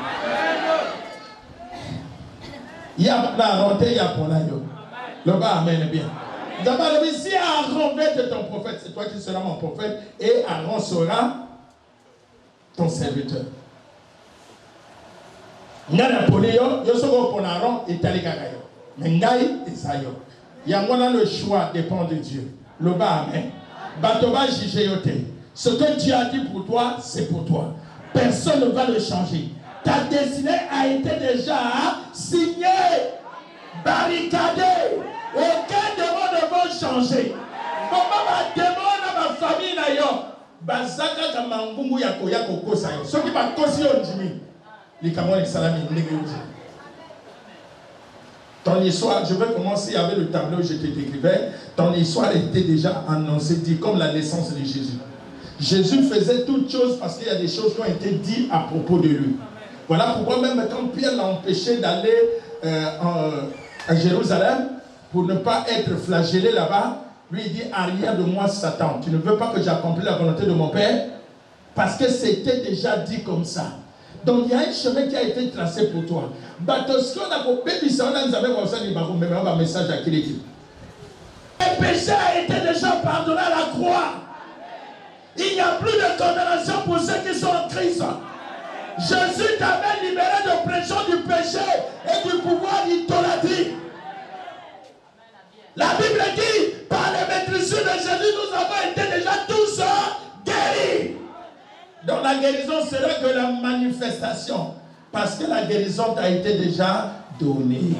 Il y a Aaron, il y a Ponayo. Le bas amène bien. D'abord, si Aaron va être ton prophète, c'est toi qui seras mon prophète. Et Aaron sera ton serviteur. Ngana polio, yosogo ponaron et talikakayo. Mais ngai esayo. Yangona le choix dépend de Dieu. Le bas amen. Batoba jijeyote. Ce que Dieu a dit pour toi, c'est pour toi. Personne ne va le changer. Ta destinée a été déjà signée, barricadée. Aucun démon ne va changer. Maman ma démon dans ma famille nayo. Bazaka kamangungu yako yako kosa yo. Ce qui va causer au Jimmy. Ton histoire, je vais commencer avec le tableau que je te décrivais. Ton histoire était déjà annoncée, dit comme la naissance de Jésus. Jésus faisait toutes choses parce qu'il y a des choses qui ont été dites à propos de lui. Voilà pourquoi même quand Pierre l'a empêché d'aller à Jérusalem pour ne pas être flagellé là-bas, lui il dit, arrière de moi Satan, tu ne veux pas que j'accomplisse la volonté de mon Père? Parce que c'était déjà dit comme ça. Donc il y a un chemin qui a été tracé pour toi. Le péché a été déjà pardonné à la croix. Il n'y a plus de condamnation pour ceux qui sont en Christ. Jésus t'avait libéré de pression du péché et du pouvoir d'idolâtrie. La Bible dit, par les maîtrisures de Jésus, nous avons été déjà tous guéris. Donc la guérison sera que la manifestation, parce que la guérison t'a été déjà donnée.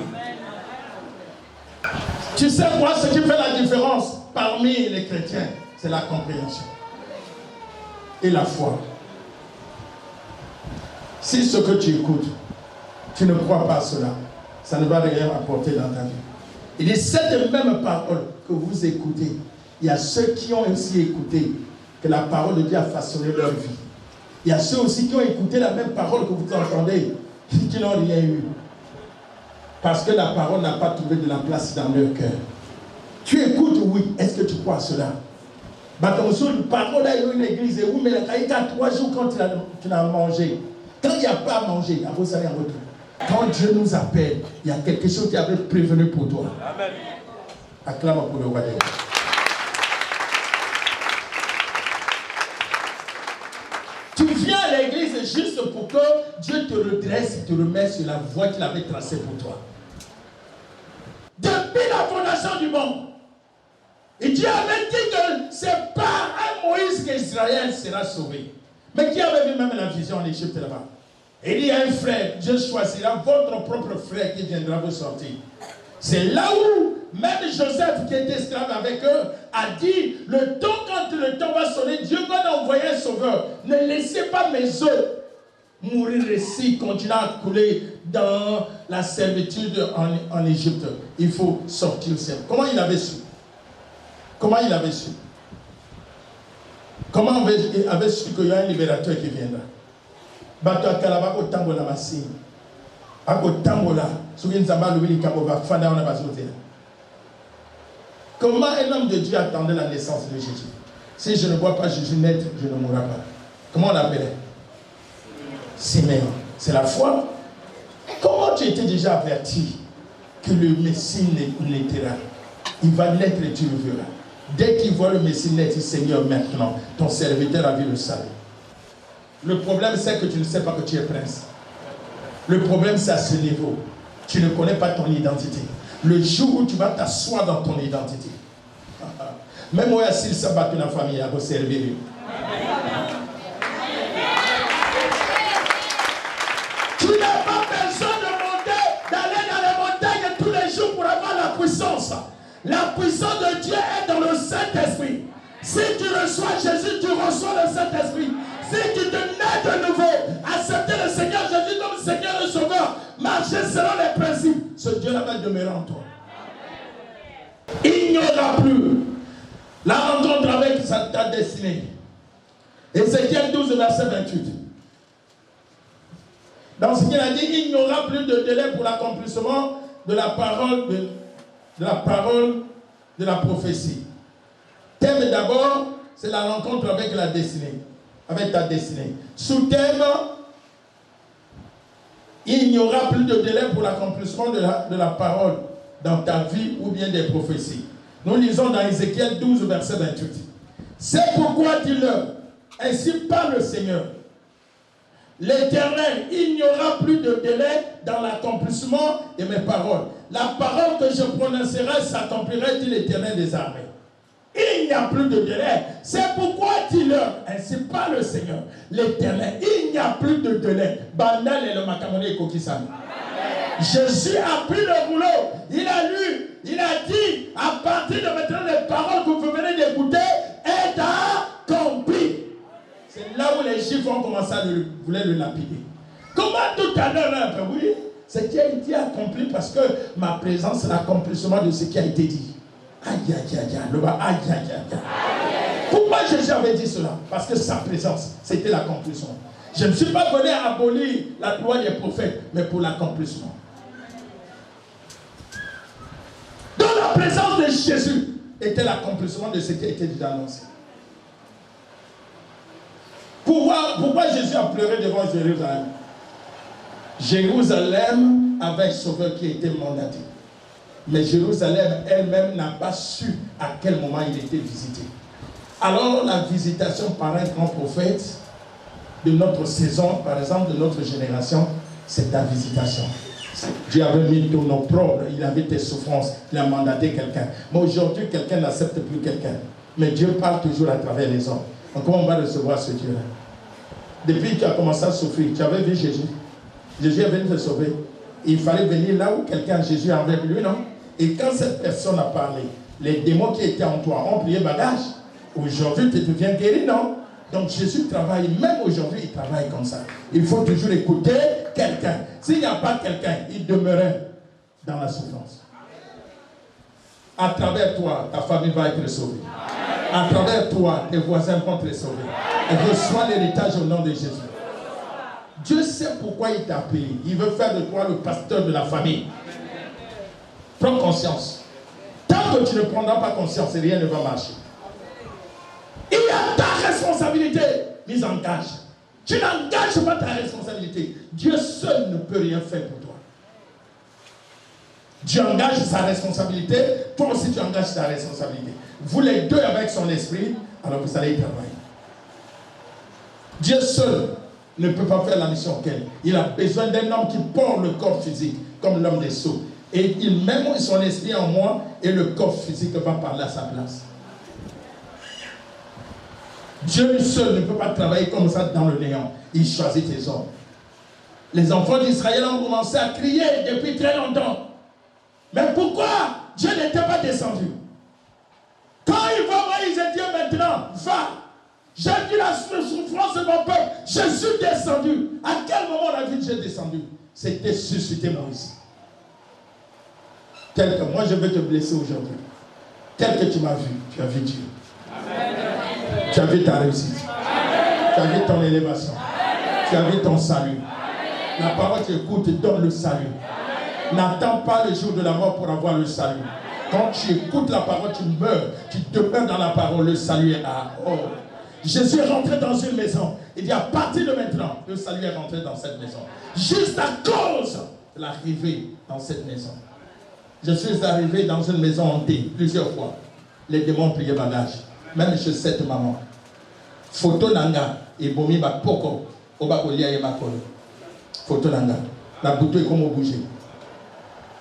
Tu sais quoi, ce qui fait la différence parmi les chrétiens, c'est la compréhension et la foi. Si ce que tu écoutes, tu ne crois pas à cela, ça ne va rien apporter dans ta vie. Il dit, cette même parole que vous écoutez, il y a ceux qui ont aussi écouté que la parole de Dieu a façonné leur vie. Il y a ceux aussi qui ont écouté la même parole que vous entendez, qui n'ont rien eu. Parce que la parole n'a pas trouvé de la place dans leur cœur. Tu écoutes, oui. Est-ce que tu crois à cela? Une parole a eu une église, et oui, mais il y a 3 jours quand tu l'as mangé. Quand il n'y a pas à manger, il vous allez en retour. Quand Dieu nous appelle, il y a quelque chose qui avait prévenu pour toi. Amen. Acclame pour le roi des rois. Tu viens à l'église juste pour que Dieu te redresse et te remette sur la voie qu'il avait tracée pour toi. Depuis la fondation du monde, et Dieu avait dit que c'est par un Moïse qu'Israël sera sauvé. Mais qui avait vu même la vision en Égypte là-bas? Et il y a un frère, Dieu choisira votre propre frère qui viendra vous sortir. C'est là où même Joseph, qui était esclave avec eux, a dit, le temps, quand le temps va sonner, Dieu va envoyer un sauveur. Ne laissez pas mes œufs. mourir ici, continuer à couler dans la servitude en Égypte. Il faut sortir au ciel. Comment il avait su? Comment il avait su? Comment il avait su qu'il y a un libérateur qui viendra? Bato akalaba ko tambola masini. Ako tambola. Souki nzamba loubi kabova fanda on a bazoté. Comment un homme de Dieu attendait la naissance de Jésus? Si je ne vois pas Jésus naître, je ne mourrai pas. Comment on l'appelait? Siméon. C'est la foi. Comment tu étais déjà averti que le Messie naîtra? Il va naître et tu le verras. Dès qu'il voit le Messie naître, il dit Seigneur, maintenant, ton serviteur a vu le salut. Le problème, c'est que tu ne sais pas que tu es prince. Le problème, c'est à ce niveau. Tu ne connais pas ton identité. Le jour où tu vas t'asseoir dans ton identité. Même moi, s'il se bat dans la famille, à vous servir. Tu n'as pas besoin de monter, d'aller dans les montagnes tous les jours pour avoir la puissance. La puissance de Dieu est dans le Saint-Esprit. Si tu reçois Jésus, tu reçois le Saint-Esprit. Si tu te nais de nouveau, accepter le Seigneur Jésus comme Seigneur et Sauveur, marcher selon les principes, ce Dieu-là va demeurer en toi. Il n'y aura plus la rencontre avec ta destinée. Ézéchiel 12, verset 28. Dans ce qu'il a dit, il n'y aura plus de délai pour l'accomplissement de la parole de la prophétie. Thème d'abord, c'est la rencontre avec la destinée, avec ta destinée. Sous-thème, il n'y aura plus de délai pour l'accomplissement de la parole dans ta vie ou bien des prophéties. Nous lisons dans Ézéchiel 12, verset 28. C'est pourquoi dis-leur, ainsi parle le Seigneur, l'Éternel, il n'y aura plus de délai dans l'accomplissement de mes paroles. La parole que je prononcerai s'accomplirait, dit l'Éternel des armées. Il n'y a plus de délai. C'est pourquoi dis-leur, ainsi parle le Seigneur, l'Éternel, il n'y a plus de délai. Banal et le macamoné et Kokisami. Jésus a pris le rouleau, il a lu, il a dit, à partir de maintenant, les paroles que vous venez d'écouter est accomplie. C'est là où les Juifs ont commencé à vouloir le lapider. Comment tout à l'heure, là, ben oui, ce qui a été accompli parce que ma présence, c'est l'accomplissement de ce qui a été dit. Aïe, aïe, aïe, aïe, aïe, aïe, aïe. Pourquoi Jésus avait dit cela? Parce que sa présence, c'était l'accomplissement. Je ne suis pas venu à abolir la loi des prophètes, mais pour l'accomplissement. Dans la présence de Jésus était l'accomplissement de ce qui a été déjà annoncé. Pourquoi Jésus a pleuré devant Jérusalem? Jérusalem avait un sauveur qui était mandaté. Mais Jérusalem elle-même n'a pas su à quel moment il était visité. Alors la visitation par un grand prophète de notre saison, par exemple de notre génération, c'est ta visitation. Dieu avait mis ton opprobre, il avait tes souffrances, il a mandaté quelqu'un. Mais aujourd'hui, quelqu'un n'accepte plus quelqu'un. Mais Dieu parle toujours à travers les hommes. Donc comment on va recevoir ce Dieu-là? Depuis que tu as commencé à souffrir, tu avais vu Jésus. Jésus est venu te sauver. Il fallait venir là où quelqu'un, Jésus, avait lui, non? Et quand cette personne a parlé, les démons qui étaient en toi ont plié bagage. Aujourd'hui, tu deviens guéri, non? Donc Jésus travaille, même aujourd'hui, il travaille comme ça. Il faut toujours écouter quelqu'un. S'il n'y a pas quelqu'un, il demeurait dans la souffrance. À travers toi, ta famille va être sauvée. À travers toi, tes voisins vont être sauvés. Et reçois l'héritage au nom de Jésus. Dieu sait pourquoi il t'a appelé. Il veut faire de toi le pasteur de la famille. Prends conscience. Tant que tu ne prendras pas conscience, rien ne va marcher. Il y a ta responsabilité mise en gage. Tu n'engages pas ta responsabilité. Dieu seul ne peut rien faire pour toi. Dieu engage sa responsabilité. Toi aussi tu engages ta responsabilité. Vous les deux avec son esprit, alors vous allez y travailler. Dieu seul ne peut pas faire la mission qu'elle. Il a besoin d'un homme qui porte le corps physique, comme l'homme des sceaux. Et il met son esprit en moi et le corps physique va parler à sa place. Dieu seul ne peut pas travailler comme ça dans le néant. Il choisit ses hommes. Les enfants d'Israël ont commencé à crier depuis très longtemps. Mais pourquoi Dieu n'était pas descendu? Quand il va voir, il dit Dieu maintenant, va. J'ai vu la souffrance de mon peuple. Jésus descendu. À quel moment on a vu Dieu descendu? C'était suscité Moïse. Moi je veux te blesser aujourd'hui. Tel que tu m'as vu, tu as vu Dieu. Amen. Tu as vu ta réussite. Amen. Tu as vu ton élévation. Amen. Tu as vu ton salut. Amen. La parole tu écoutes te donne le salut. N'attends pas le jour de la mort pour avoir le salut. Quand tu écoutes la parole, tu meurs. Tu demeures dans la parole, le salut est là. Oh. Jésus est rentré dans une maison. Il dit à partir de maintenant, le salut est rentré dans cette maison. Juste à cause de l'arrivée dans cette maison. Je suis arrivé dans une maison hantée plusieurs fois. Les démons pliaient bagage. Même chez cette maman. Photo nanga et bomi ba poko oba kolia et makolo. Photo nanga. La bouteille comme bouger.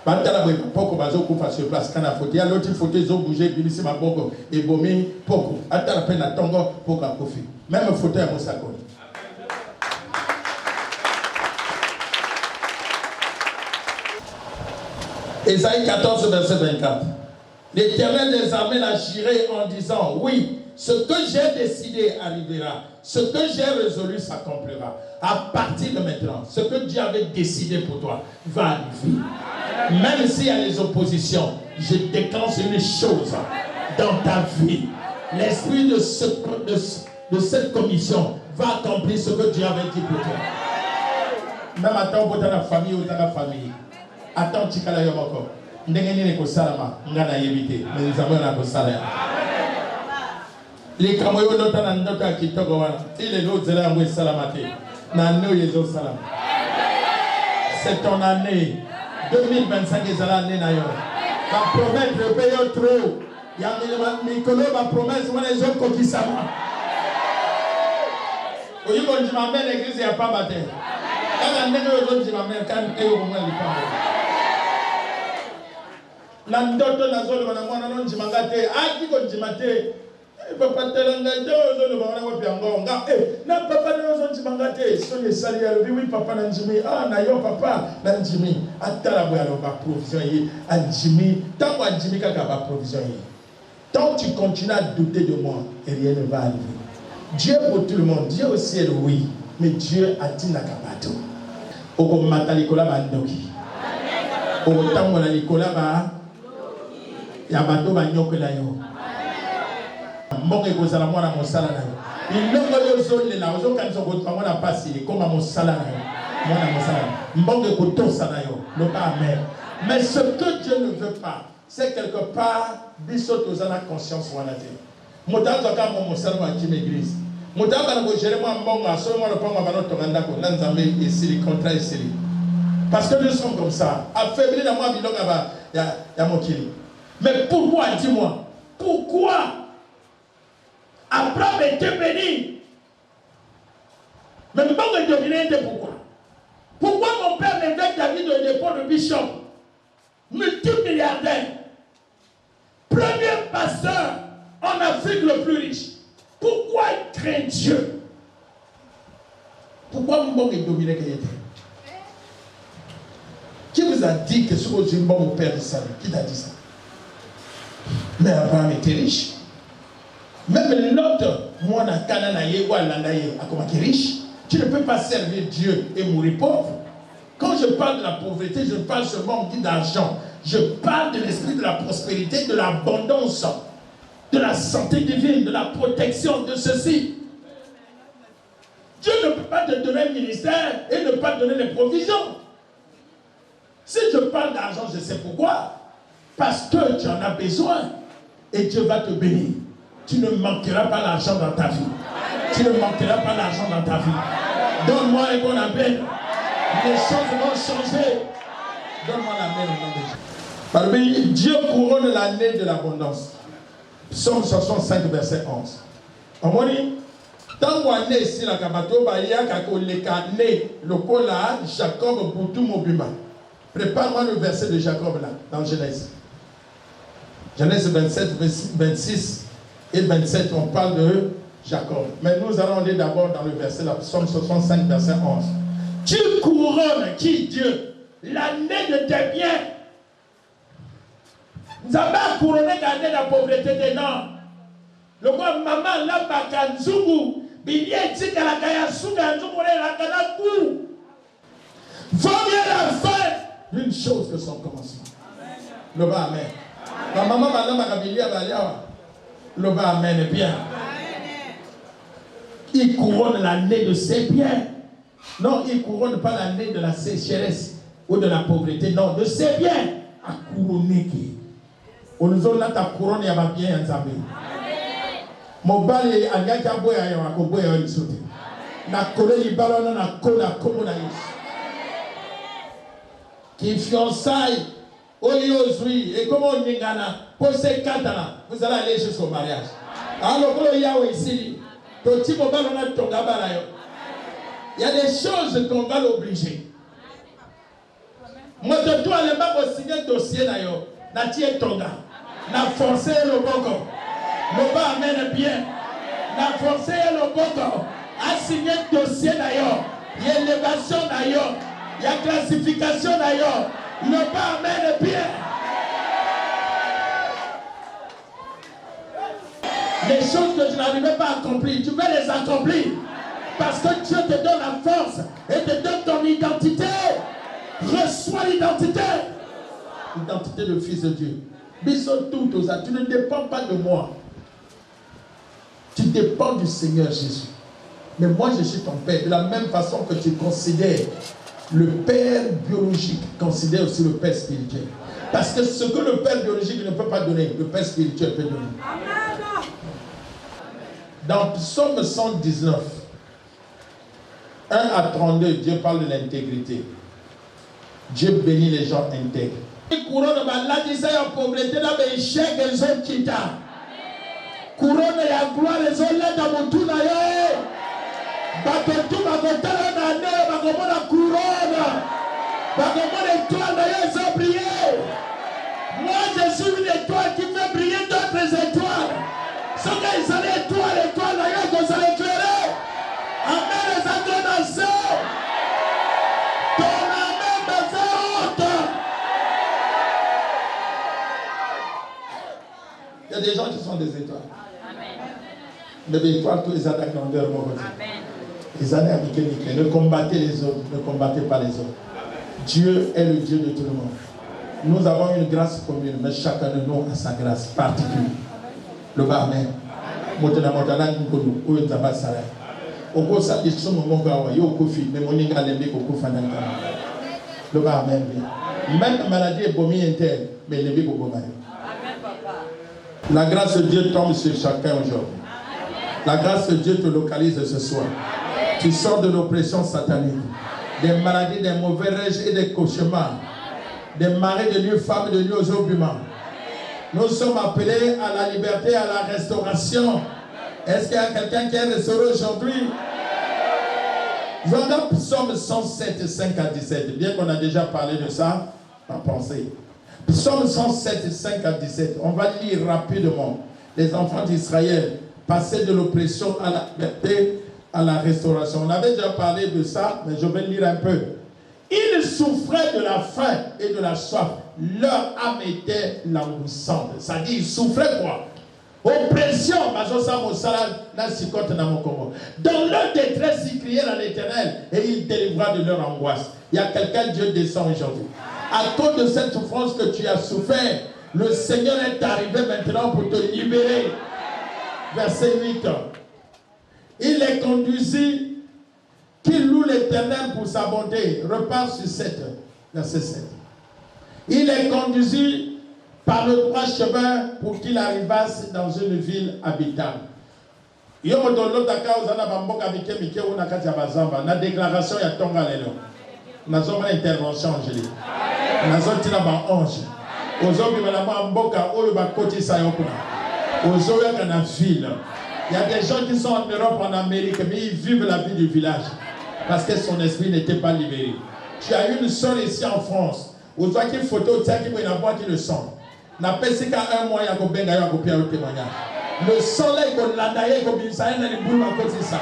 Bantala boy poko bazo kufa sur place kana photo. Il y a l'autre photo ils ont bougé bimisi ma poko et bomi poko. Atala peine à tongo poko a kofi. Même photo à mosakoli. Ésaïe 14, verset 24. L'Éternel des armées l'a juré en disant, oui, ce que j'ai décidé arrivera, ce que j'ai résolu s'accomplira. À partir de maintenant, ce que Dieu avait décidé pour toi va arriver. Même s'il y a les oppositions, je déclenche une chose dans ta vie. L'esprit de cette commission va accomplir ce que Dieu avait dit pour toi. Même à ton la famille ou dans la famille. Attends, tu as encore. Ndengeni ko salama ngana yebite mais nous avons la salama. Les kamoyo nota ndoka kitoko wana. Il est l'autre zela ngwe salamate. Na no yezo salam. C'est ton année 2025 ezala année na yo. La promesse de payer trop. Ya mikolo ba promesse wana ezo kokisama. Oyibo njimambe l'église ya pas matin. Kana ndenge yo njimambe kan eyo ko mwa lipambe. La ndoto na zolo bana mwana no njimanga te aki ko njimate papa telanga to zolo bana wa piango nga na papa no zo njimanga te so le sali ya oui papa na njimi na yo papa na njimi atala bo ya lo ba provision yi a njimi tant wa njimi kaka ba provision yi tant tu continues à douter de moi et rien ne va arriver. Dieu pour tout le monde, Dieu au ciel oui, mais Dieu a dit na kabato oko matali kola ba ndoki oko tango na likola ba ya bato banyokwela yo mbongo ekozala mwana mosala na yo ilongo yo zolela ozokanisa kotuka mwana pasi ekoma mosala na yo mwana mosala mbongo ekotosa na yo loba amen. Mais ce que Dieu ne veut pas c'est quelque part biso tozana conscience wana te moto azwaka mo mosala wa kim église moto abana kogere mwa mbongo asomi mwana mpongo abanotonga ndako na nzambe esili contrat esili parce que nous sommes comme ça affaibli na mwa bilongo ya mokili. Mais pourquoi, dis-moi, pourquoi Abraham était béni? Mais bon, pourquoi? Pourquoi mon père l'évêque David de l'époque de Bishop, multimilliardaire, premier pasteur en Afrique le plus riche, pourquoi il craint Dieu? Pourquoi mon est dominé qu'il était? Qui vous a dit que ce que Dieu mon père est salut? Qui t'a dit ça? Mais Abraham était riche. Même l'autre, moi, dans Cananaïe ou Alanaïe, à comment qui est riche, tu ne peux pas servir Dieu et mourir pauvre. Quand je parle de la pauvreté, je parle seulement d'argent. Je parle de l'esprit de la prospérité, de l'abondance, de la santé divine, de la protection, de ceci. Dieu ne peut pas te donner un ministère et ne pas te donner les provisions. Si je parle d'argent, je sais pourquoi. Parce que tu en as besoin et Dieu va te bénir. Tu ne manqueras pas l'argent dans ta vie. Tu ne manqueras pas l'argent dans ta vie. Donne-moi un bon appel. Les choses vont changer. Donne-moi la main au nom de Dieu. Dieu couronne l'année de l'abondance. Psaume 65, verset 11. On dit, tant qu'on est ici, la kabato, il y a le kola, Jacob, Boutou, Mobima. Prépare-moi le verset de Jacob là, dans Genèse. Genèse 27, 26 et 27, on parle de Jacob. Mais nous allons aller d'abord dans le verset, la Psaume 65, verset 11. Tu couronnes qui, Dieu, l'année de tes biens. Nous avons couronné l'année de la pauvreté des noms. Le roi maman l'a bakanzungu, Vaut mieux la fin d'une chose que son commencement. Le bas amen. Ma maman m'a dit le bas amen bien. Il couronne l'année de ses biens. Non, il couronne pas l'année de la sécheresse ou de la pauvreté. Non, de ses biens. À couronner qui. On nous a ta couronne, il y a bien un zambé. Mon bal est à Yakaboya et à Koboya et sauté. Na kole libalo na kola comme na yes. Qui fiançailles, oyozui et comment on n'engana pour ces katana, vous allez aller jusqu'au mariage. Alors que Yahweh ici, ton petit mobile on a ton gabarayo. Il y a des choses qu'on va l'obliger. Moi de toi les pas pour signer dossier d'ailleurs, na tié tonga, na forcer le boko, le bas amène bien, na forcer le boko. A signé dossier d'ailleurs, il y a élévation d'ailleurs, il y a classification d'ailleurs, le bas amène bien. Les choses que tu n'arrivais pas à accomplir, tu veux les accomplir. Parce que Dieu te donne la force et te donne ton identité. Reçois l'identité. L'identité de fils de Dieu. Bisous tout ça, tu ne dépends pas de moi. Tu dépends du Seigneur Jésus. Mais moi je suis ton père. De la même façon que tu considères le père biologique, considère aussi le père spirituel. Parce que ce que le père biologique ne peut pas donner, le père spirituel peut donner. Dans Psaume 119, 1 à 32, Dieu parle de l'intégrité. Dieu bénit les gens intègres. Couronne la pauvreté, la échec, les autres qui t'a. Couronne la gloire, les autres dans mon tour d'ailleurs. Bateau bakotala na ne bakomona couronne bakomona étoile d'ailleurs ils ont brillé. Moi je suis une étoile qui fait briller d'autres étoiles. Ce qu'ils allaient étoile d'ailleurs qu'on s'allait éclairer. Amen les acclamations. Ton amen me fait honte. Il y a des gens qui sont des étoiles. Mais des étoiles tous les attaques dans leur mot. Les années avec Nickel, ne combattez les autres, ne combattez pas les autres. Dieu est le Dieu de tout le monde. Nous avons une grâce commune, mais chacun de nous a sa grâce particulière. Le barman, Motana Motana Nkonu, ou Nzaba Saray. Oko sa question mon gawa, yo kofi, mais mon inga lembe koko fanaka. Le barman, même la maladie est bomi interne, mais lembe koko mayo. La grâce de Dieu tombe sur chacun aujourd'hui. La grâce de Dieu te localise ce soir. Tu sors de l'oppression satanique, des maladies, des mauvais rêves et des cauchemars, des marées de nuit, femmes de nuit aux obuments. Nous sommes appelés à la liberté, à la restauration. Est-ce qu'il y a quelqu'un qui est restauré aujourd'hui? Voilà Psaume 107, 5 à 17. Bien qu'on a déjà parlé de ça, par pensée. Psaume 107, 5 à 17. On va lire rapidement. Les enfants d'Israël passaient de l'oppression à la liberté, à la restauration. On avait déjà parlé de ça, mais je vais lire un peu. Ils souffraient de la faim et de la soif. Leur âme était languissante. Ça dit, ils souffraient quoi? Oppression. Dans leur détresse, ils criaient à l'Éternel et il délivra de leur angoisse. Il y a quelqu'un, Dieu descend aujourd'hui. À cause de cette souffrance que tu as souffert, le Seigneur est arrivé maintenant pour te libérer. Verset 8. Il les conduisit, qu'il loue l'Éternel pour sa bonté. Repart sur 7, verset 7. Il les conduisit par le droit chemin pour qu'il arrivasse dans une ville habitable. La déclaration ya tonga lelo. Nazo ma intervention angélique. Nazo tina ba ange. Ozobi malama mboka oyo ba kotisa yokuna. Ozoya kana ville. Il y a des gens qui sont en Europe, en Amérique, mais ils vivent la vie du village. Parce que son esprit n'était pas libéré. Tu as une soeur ici en France. Où tu as une photo, tu as une voix qui le sent. N'a pas si qu'à un mois, il y a un témoignage. Le sang là, il y a un landaïe, il y a un boule à côté de ça.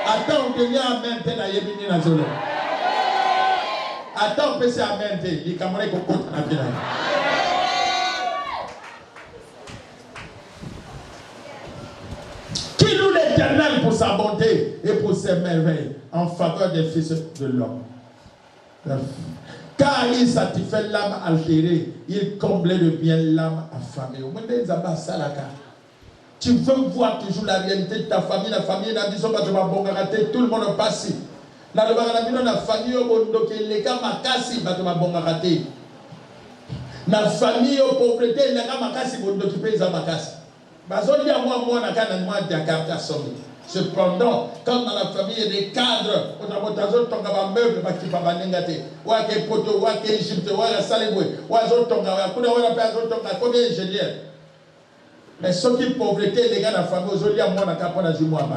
Attends, on devient à même temps, il y a un zolo. Attends, on peut se à même temps, il y a un côté à la vie. Qui loue l'Éternel pour sa sa bonté et pour ses merveilles en faveur des fils de l'homme. Car il satisfait l'âme altérée, il comblait de bien l'âme affamée. Tu veux voir toujours la réalité de ta famille, la famille n'a besoin pas de ma bonne raté, tout le monde passe. La famille les gars makasi ba de ma bonne raté. La famille pauvreté les gars makasi bon d'occuper za makasi. Bazoli à moi na kana moi Jakarta somme. Cependant, quand dans la famille il y a des cadres, on a montazo tonga ba meuble ba ki ba nengate. Wa ke poto, wa ke Égypte, wa la salebwe, wa zo tonga, wa kuna wa pa zo tonga, combien ingénieurs. Mais ceux qui pauvreté les gars de la famille aujourd'hui à moi na kapona du mois.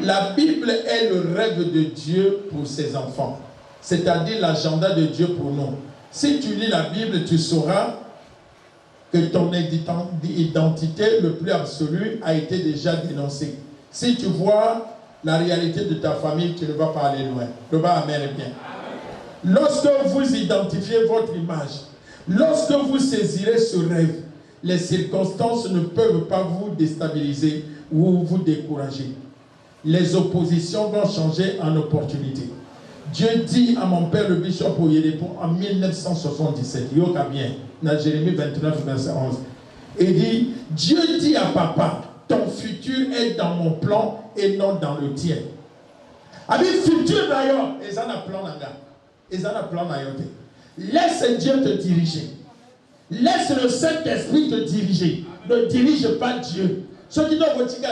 La Bible est le rêve de Dieu pour ses enfants, c'est-à-dire l'agenda de Dieu pour nous. Si tu lis la Bible, tu sauras que ton identité le plus absolue a été déjà dénoncée. Si tu vois la réalité de ta famille, tu ne vas pas aller loin. Le bas amen est bien. Lorsque vous identifiez votre image, lorsque vous saisirez ce rêve, les circonstances ne peuvent pas vous déstabiliser ou vous décourager. Les oppositions vont changer en opportunités. Dieu dit à mon père le bishop Oyedépon en 1977, Yoka bien, dans Jérémie 29, verset 11, il dit, Dieu dit à papa, ton futur est dans mon plan et non dans le tien. Avec futur d'ailleurs, et ça n'a plan d'ailleurs. Et ça n'a plan d'ailleurs. Laisse Dieu te diriger. Laisse le Saint-Esprit te diriger. Ne dirige pas Dieu. Ceux qui doivent dire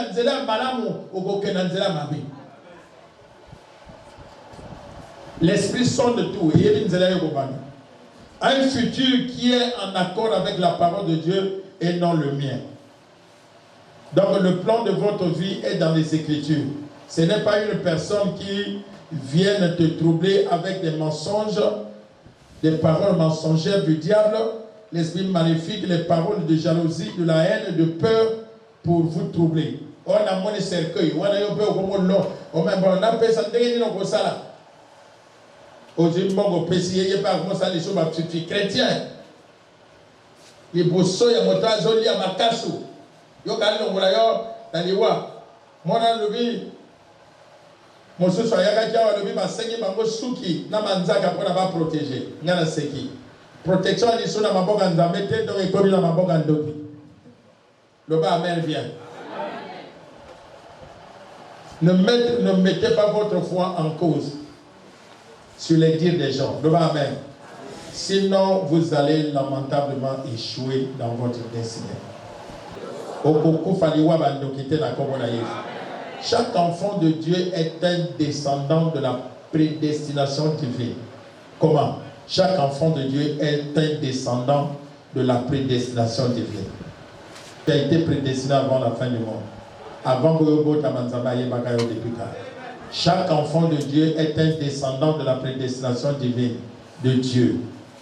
l'Esprit sonde tout. Un futur qui est en accord avec la parole de Dieu et non le mien. Donc le plan de votre vie est dans les Écritures. Ce n'est pas une personne qui vient te troubler avec des mensonges, des paroles mensongères du diable, l'esprit maléfique, les paroles de jalousie, de la haine, de peur pour vous troubler. On a mon cercueil, on a eu peur comme l'eau, on a fait ça, on a ça là. Aujourd'hui, mon PC, il n'y a pas comme ça, les choses, ma petite fille chrétienne. Les bossos, il y a mon tas, il y a ma casse. Il y a un peu dans les voies. Moi, dans le vie, mon sou soit yaga kia le vie, ma seigne, ma souki, na manzaka pour la protéger. N'a seki. Protection, il sont dans ma bogue en zamete, donc il connaît dans ma bogue en doki. Le bas amen vient. Ne mettez pas votre foi en cause sur les dires des gens. Le bas amen. Sinon, vous allez lamentablement échouer dans votre destinée. Chaque enfant de Dieu est un descendant de la prédestination divine. Comment? Chaque enfant de Dieu est un descendant de la prédestination divine. Tu as été prédestiné avant la fin du monde. Avant que chaque enfant de Dieu est un descendant de la prédestination divine de Dieu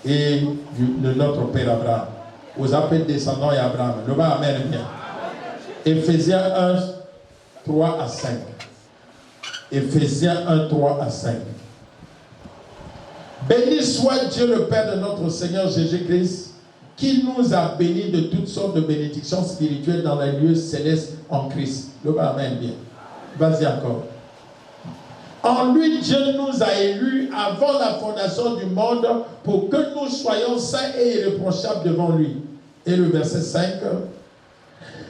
et de notre Père Abraham. Vous appelez descendants et Abraham. Le bas amen bien. Éphésiens 1, 3 à 5. Éphésiens 1, 3 à 5. Béni soit Dieu le Père de notre Seigneur Jésus-Christ, qui nous a bénis de toutes sortes de bénédictions spirituelles dans les lieux célestes en Christ. Le bas amen bien. Vas-y encore. En lui, Dieu nous a élus avant la fondation du monde pour que nous soyons saints et irréprochables devant lui. Et le verset 5.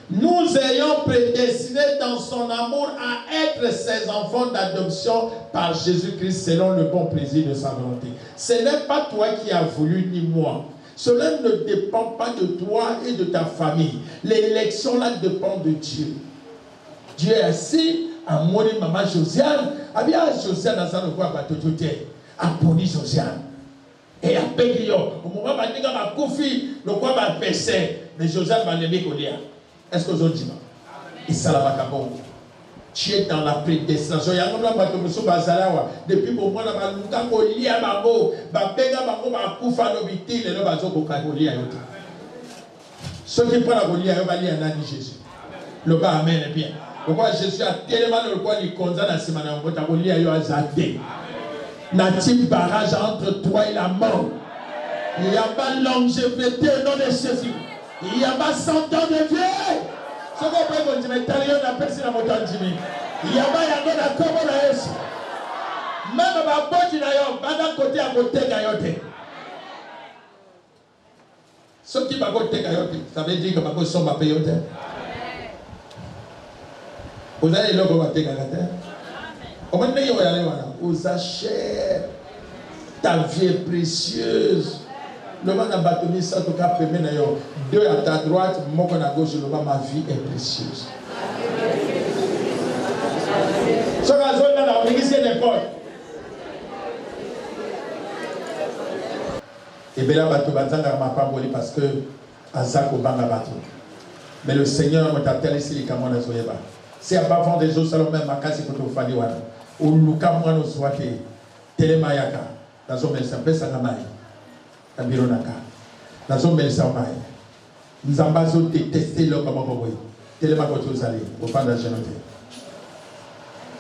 Nous ayons prédestinés dans son amour à être ses enfants d'adoption par Jésus-Christ selon le bon plaisir de sa volonté. Ce n'est pas toi qui as voulu ni moi. Cela ne dépend pas de toi et de ta famille. L'élection là dépend de Dieu. Dieu est assis à mourir maman Josiane. Ah bien Josiane a ça le quoi batototé. A poni Josiane. Et à Péguillon. Au moment où on a Koufi, le quoi va baisser. Mais Josiane va l'aimer qu'on y a. Est-ce que vous avez dit? Et ça la va tu es dans la prédestination. Il y a un homme depuis pour moi, ceux qui prennent la Goliath, ils vont lire un Jésus. Le bas amen est bien. Pourquoi Jésus a tellement le quoi il condamne à ce moment où ta Goliath est azadé. N'a-t-il barrage entre toi et la mort? Il n'y a pas longévité au nom de Jésus. Il n'y a pas 100 ans de vie. Ce qu'on peut dire, mais on appelle ça la montagne. Il y a pas de comment la Yesu. Même ma bonne d'ailleurs, pendant côté à côté gayote. Ce qui va côté gayote, ça veut dire que ma bonne somme va payer. Vous allez là pour côté gayote. Comment ne y aller voilà? Vous achetez ta vie est précieuse. Le monde a battu ça tout cas premier d'ailleurs. Deux à ta droite, moi à gauche, le monde ma vie est précieuse. Ce que la zone là, on église des portes. Et bien là, bateau bazanga m'a pas volé parce que Azak au banga bateau. Mais le Seigneur m'a appelé ici les camons de Zoyeba. C'est avant des eaux Salomon m'a cassé pour nous faire wana. Ou nous camons nous soiter. Télémayaka. La zone elle s'appelle Sangamai. La bironaka. La zone elle s'appelle. Nous avons détesté le comment vous voyez. Télémayaka vous allez. Au fin de la génoté.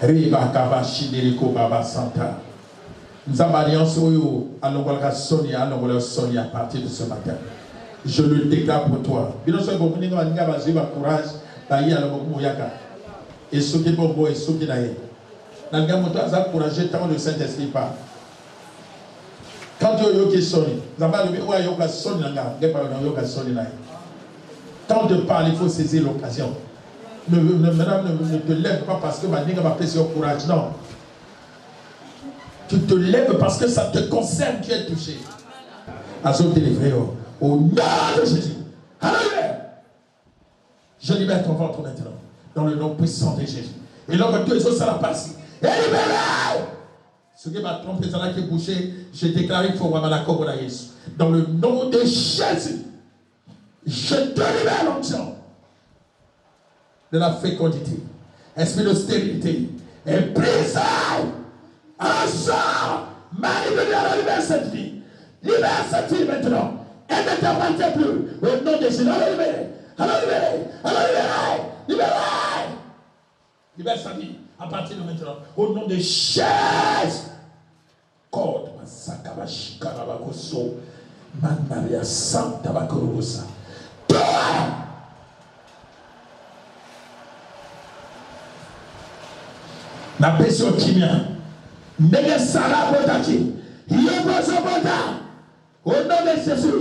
Riba Kaba Shidiriko Baba Santa. Nous avons alliance à l'Angola Sonia, à l'Angola Sonia à partir de ce matin. Je le déclare pour toi. Bien sûr, vous avez courage, bailler à l'Angola. Et ce qui est bon, et ce qui est naïf. Dans le monde, vous avez courage, tant le Saint-Esprit part. Quand tu as yoga Sony, vous avez le yoga Sony, tant de parler, il faut saisir l'occasion. Ne te lève pas parce que ma nègre m'a fait sur courage, non. Tu te lèves parce que ça te concerne, tu es touché. Azo délivré au nom de Jésus. Alléluia. Je libère ton ventre maintenant, dans le nom puissant de Jésus. Et l'homme de Dieu, ça la passe. Et libéré. Ce qui m'a trompé, ça qui est bouché, je déclare qu'il faut voir la commune à Jésus. Dans le nom de Jésus, je te libère l'onction de la fécondité, esprit de stérilité, et brise ensemble, Marie de Dieu, libère cette vie. Libère cette vie maintenant. Elle ne t'appartient plus. Au nom de Jésus, allons libérer. Allons libérer. Allons libérer. Libérer. Libère sa vie à partir de maintenant. Au nom de Jésus. Code, Masakabashi, Karabakoso, Mandaria Santa Bakorosa. La pression qui vient. Nege Sara Botaki. Au nom de Jésus.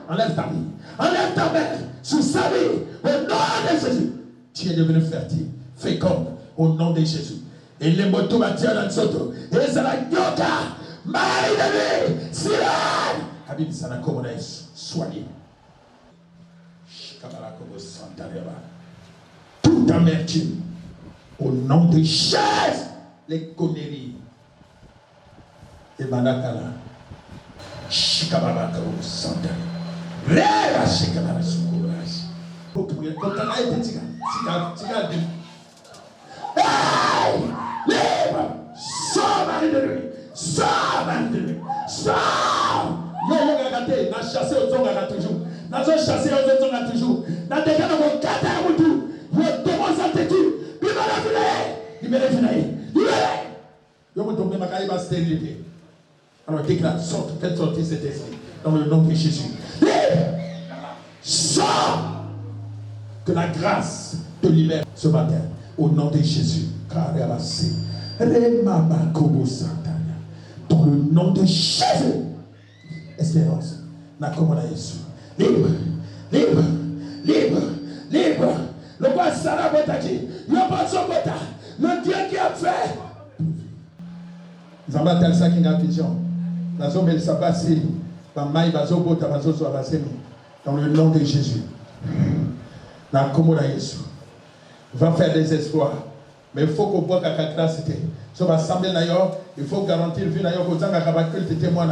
Enlève ta vie. Enlève ta main sous sa vie. Au nom de Jésus. Tu es devenu fertile. Féconde. Au nom de Jésus. Et les motos battent dans le soto. Et c'est la yoga. Marie de vie. Sirène. Habib Sanakomona est soigné. Toute amertume. Au nom de Jésus, les conneries. Et Manakala. Shikababa Kaou Santa. Reva Shikababa Sukuras. Kokana été tika. Tika de. Hey! Libre! Sors Marie de lui! Sors Marie de lui! Sors! Yo gagate, na chasser aux zonga toujours. Na zo chasser aux zonga toujours. Na deka na mon kata ya mutu. Yo tomo sa tetu. Libérez. Alors déclare, faites sortir cet esprit dans le nom de Jésus. Sors. Que la grâce te libère ce matin au nom de Jésus. Dans le nom de Jésus. Espérance. Libre. Le roi Sarah Botaki. Le Dieu qui a fait. Nous avons tel ça qui a vision. Dans le nom de Jésus. Dans Jésus. Va faire des exploits. Mais il faut qu'on voit qu'à la grâce. Si on va assembler d'ailleurs, il faut garantir vu d'ailleurs aux gens qui ont culte témoin.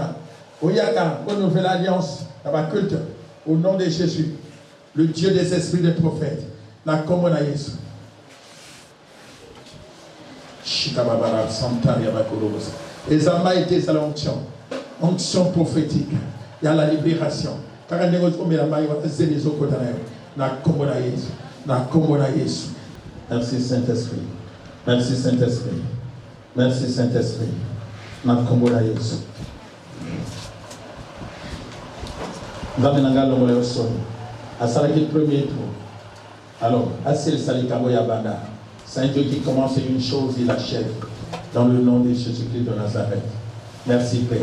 Oyaka, on nouvelle alliance, la culte au nom de Jésus. Le Dieu des esprits des prophètes. La commune à Jésus. Shikababara Santaria Bakoros. Et Zamba était à l'onction. Onction prophétique. Il y a la libération. Car on est la maille, c'est les autres côtés. La commune à Jésus. La commune à Jésus. Merci Saint-Esprit. Merci Saint-Esprit. Merci Saint-Esprit. La commune à Jésus. Nous avons un gars au sol. À ça, le premier tour. Alors, Asel Salikabo Yabanda, c'est un Dieu qui commence une chose, il achève. Dans le nom de Jésus-Christ de Nazareth. Merci Père.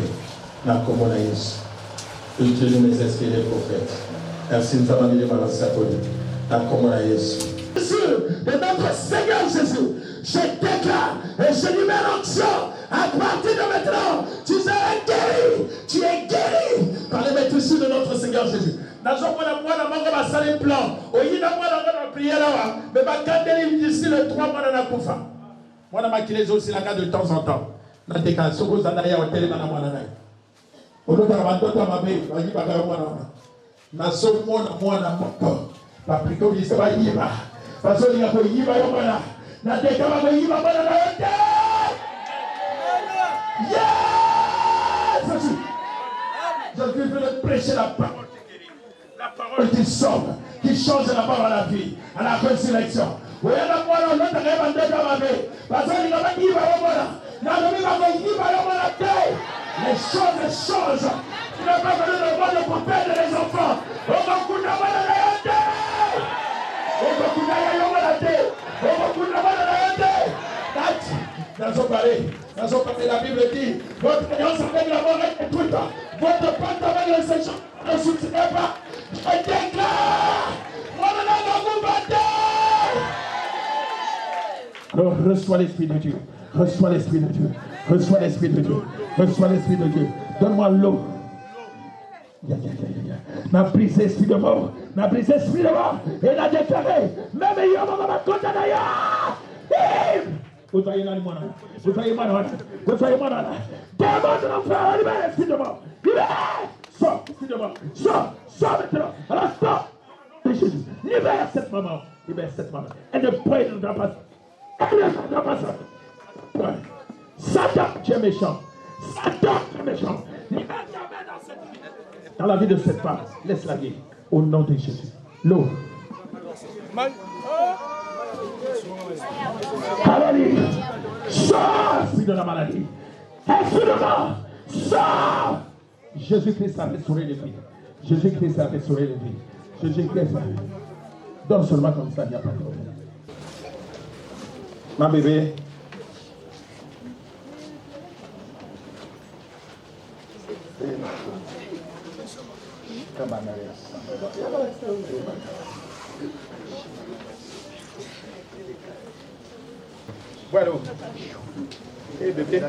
Nakomola Yesu. Utilise mes esprits des prophètes. Merci nous avons mis les malades sacrés. Nakomola Yesu. De notre Seigneur Jésus, je déclare et je libère l'onction. À partir de maintenant, tu seras guéri. Tu es guéri par les maîtrises de notre Seigneur Jésus. Nazomona mwana moko basali plan. Oyina mwana ngana prière wa, mais bakandeli d'ici le 3 mois na kufa. Mwana makile aussi la de temps en temps. Na teka soko zana ya hotel na mwana na. Odo ta bandoto mabe, bayi baka mwana. Na so mwana moko. Papriko bi se ba yiba. Parce qu'il y a ko yiba yo mwana. Na teka ba yiba mwana na hotel. Yes! Je vais prêcher la parole. La parole qui sauve, qui change la parole à la vie, à la résurrection. Oui, la parole, l'autre est en deux gamins. Parce qu'il a dit, les choses changent. Tu n'as pas besoin de voir le père de les enfants. La Bible dit, votre alliance avec la mort est détruite. Votre pacte avec le Seigneur ne soutiendra pas. Je déclare, alors reçois l'Esprit de Dieu. Reçois l'Esprit de Dieu. Reçois l'Esprit de Dieu. Reçois l'Esprit de Dieu. Donne-moi l'eau. N'a pris l'esprit de mort. N'a pris l'esprit de mort. Et l'a déclaré. Même il y a un côté d'ailleurs. Vous soyez là, vous soyez malade. Vous soyez malade. Démon de l'enfer, libère l'esprit de mort. Libère. Sors, esprit de mort. Sors maintenant. Alors sors. De Jésus. Libère cette maman. Libère cette maman. Elle ne peut pas. Elle ne peut pas ça. Satan, tu es méchant. Satan, tu es méchant. Libère ta main dans cette vie. Dans la vie de cette femme. Laisse-la vivre. Au nom de Jésus. L'eau. Alléluia. Sors, esprit de la maladie. Esprit de mort. Sors. Jésus-Christ a restauré les vies. Jésus-Christ a restauré les vies. Jésus-Christ a... Donne seulement comme ça, il n'y a pas de problème. Ma bébé. Voilà. Et bébé.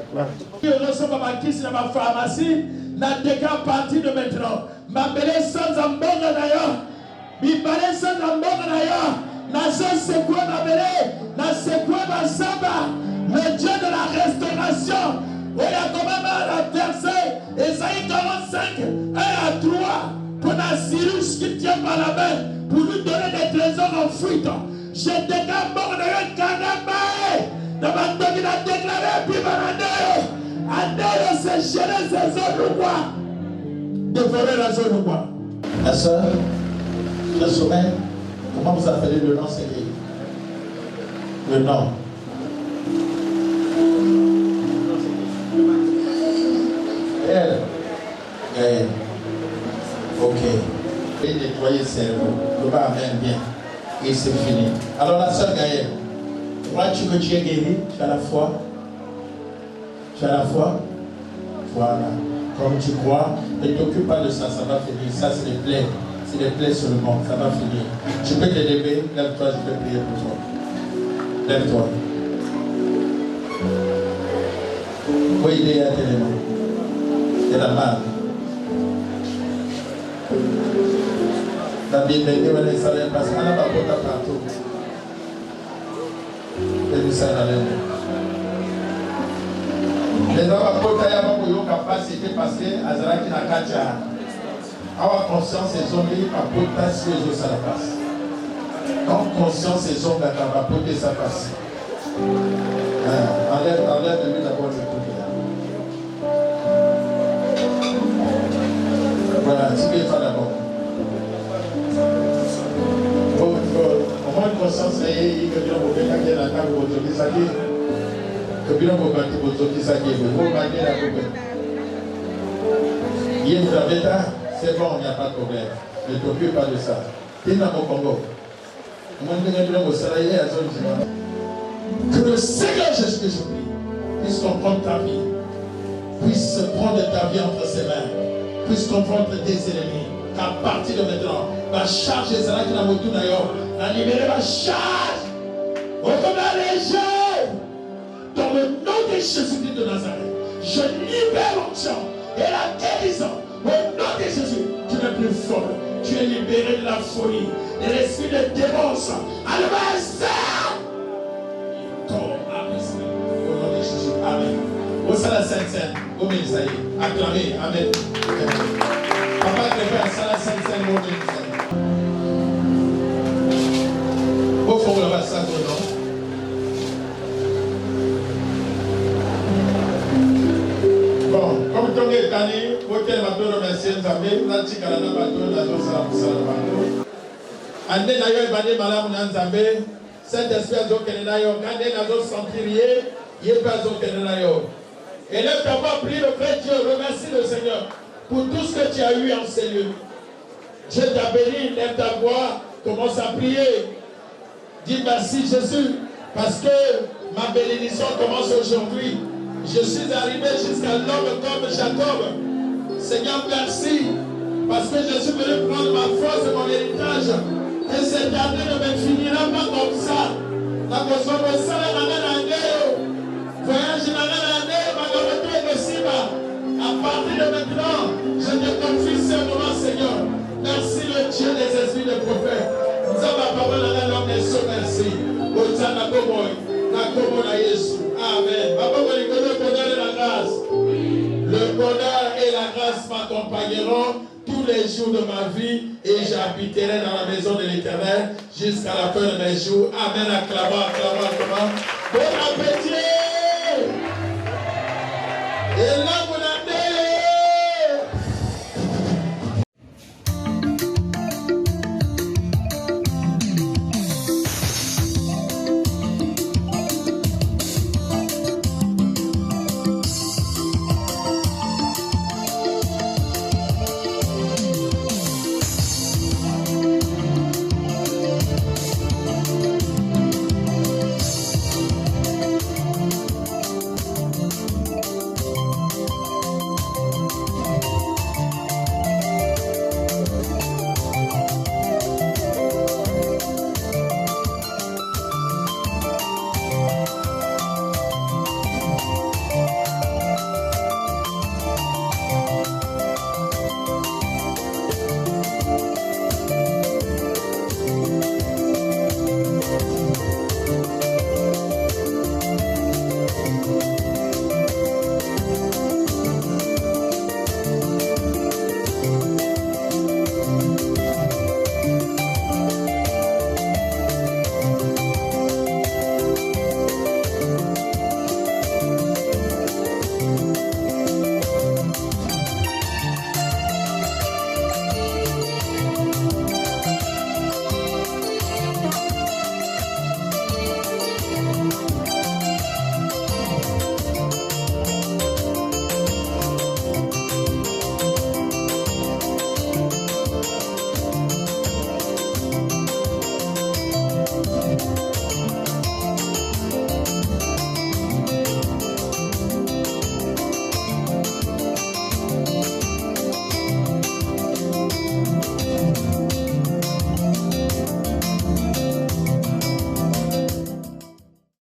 Je reçois ma kiss dans ma pharmacie. Na déclare à partir de maintenant. Ma belle sans ambonga d'ailleurs. Mi belle sans ambonga d'ailleurs. Na c'est quoi ma belle? Na c'est quoi ma samba? Le Dieu de la restauration. Il y a quand même un verset. Esaïe 45, 1 à 3. Pour la Cyrus qui tient par la main. Pour lui donner des trésors en fuite. Je déclare mort d'ailleurs Kanambae. Dans ma donne, il a déclaré, puis Adèle, c'est gérer ces zones de bois. Dévorer la zone de bois. La soeur, le sommet, comment vous appelez le nom, c'est le nom. Elle. Ok. Et nettoyer le cerveau. Le bas amène bien. Et c'est fini. Alors la soeur Gaëlle. Crois-tu que tu es guéri? Tu as la foi? Tu as la foi? Voilà. Comme tu crois, ne t'occupe pas de ça, ça va finir. Ça, c'est des plaies. C'est des plaies seulement. Ça va finir. Tu peux te lever. Lève-toi, je vais prier pour toi. Lève-toi. Oui, il est à tes mains. Il y a la main. La Bible dit que les salaires passent à la porte partout. Et nous sommes allés. Les hommes à côté de la capacité parce que Azaraki n'a qu'à dire. Avoir conscience des hommes à côté si les autres ça la passe. Donc conscience des hommes à côté ça passe. Enlève de lui d'abord le truc là. Voilà, tu peux faire d'abord. Au moins conscience est que bien vous faites qu'il y a la table pour te disaki. Que bien vous faites pour te disaki. Vous gagnez la coupe. Il vous avez là, c'est bon, il n'y a pas de problème. Ne t'occupe pas de ça. T'es dans mon Congo. Que le Seigneur Jésus que je prie puisse comprendre ta vie, puisse prendre ta vie entre ses mains, puisse comprendre tes ennemis, qu'à partir de maintenant, la charge est là qui n'a pas tout d'ailleurs, la libérer ma charge, comme la légère, dans le nom de Jésus-Christ de Nazareth, je libère l'onction et la guérison, au nom de Jésus, tu n'es plus folle, tu es libéré de la folie, de l'esprit de démence, au nom de Jésus, Amen. Au Saint Saint, au ministère, acclamez, Amen. Papa, que le Père, Saint Saint, au ministère. Au fond, on va ça, bon, comme tu es tanné, vous êtes remercier, vous avez la tique à la bateau, la chose à la bateau. Ande na yo ebane malamu na nzambe Saint-Esprit azokende na yo kande nazosentir ye pe azokende na yo. Élève ta voix, prie le vrai Dieu, remercie le Seigneur pour tout ce que tu as eu en ces lieux. Dieu t'a béni, lève ta voix, commence à prier. Dis merci Jésus parce que ma bénédiction commence aujourd'hui. Je suis arrivé jusqu'à l'homme comme Jacob. Seigneur, merci parce que je suis venu prendre ma force et mon héritage. Et cette année ne me finira pas comme ça. Voyage à partir de maintenant, je te confie simplement, Seigneur. Merci le Dieu des esprits des prophètes. Nous avons la parole à l'homme des sceaux, merci. Amen. Le bonheur et la grâce m'accompagneront tous les jours de ma vie et j'habiterai dans la maison de l'Éternel jusqu'à la fin de mes jours. Amen. Acclamons, acclamons, acclamons. Bon appétit.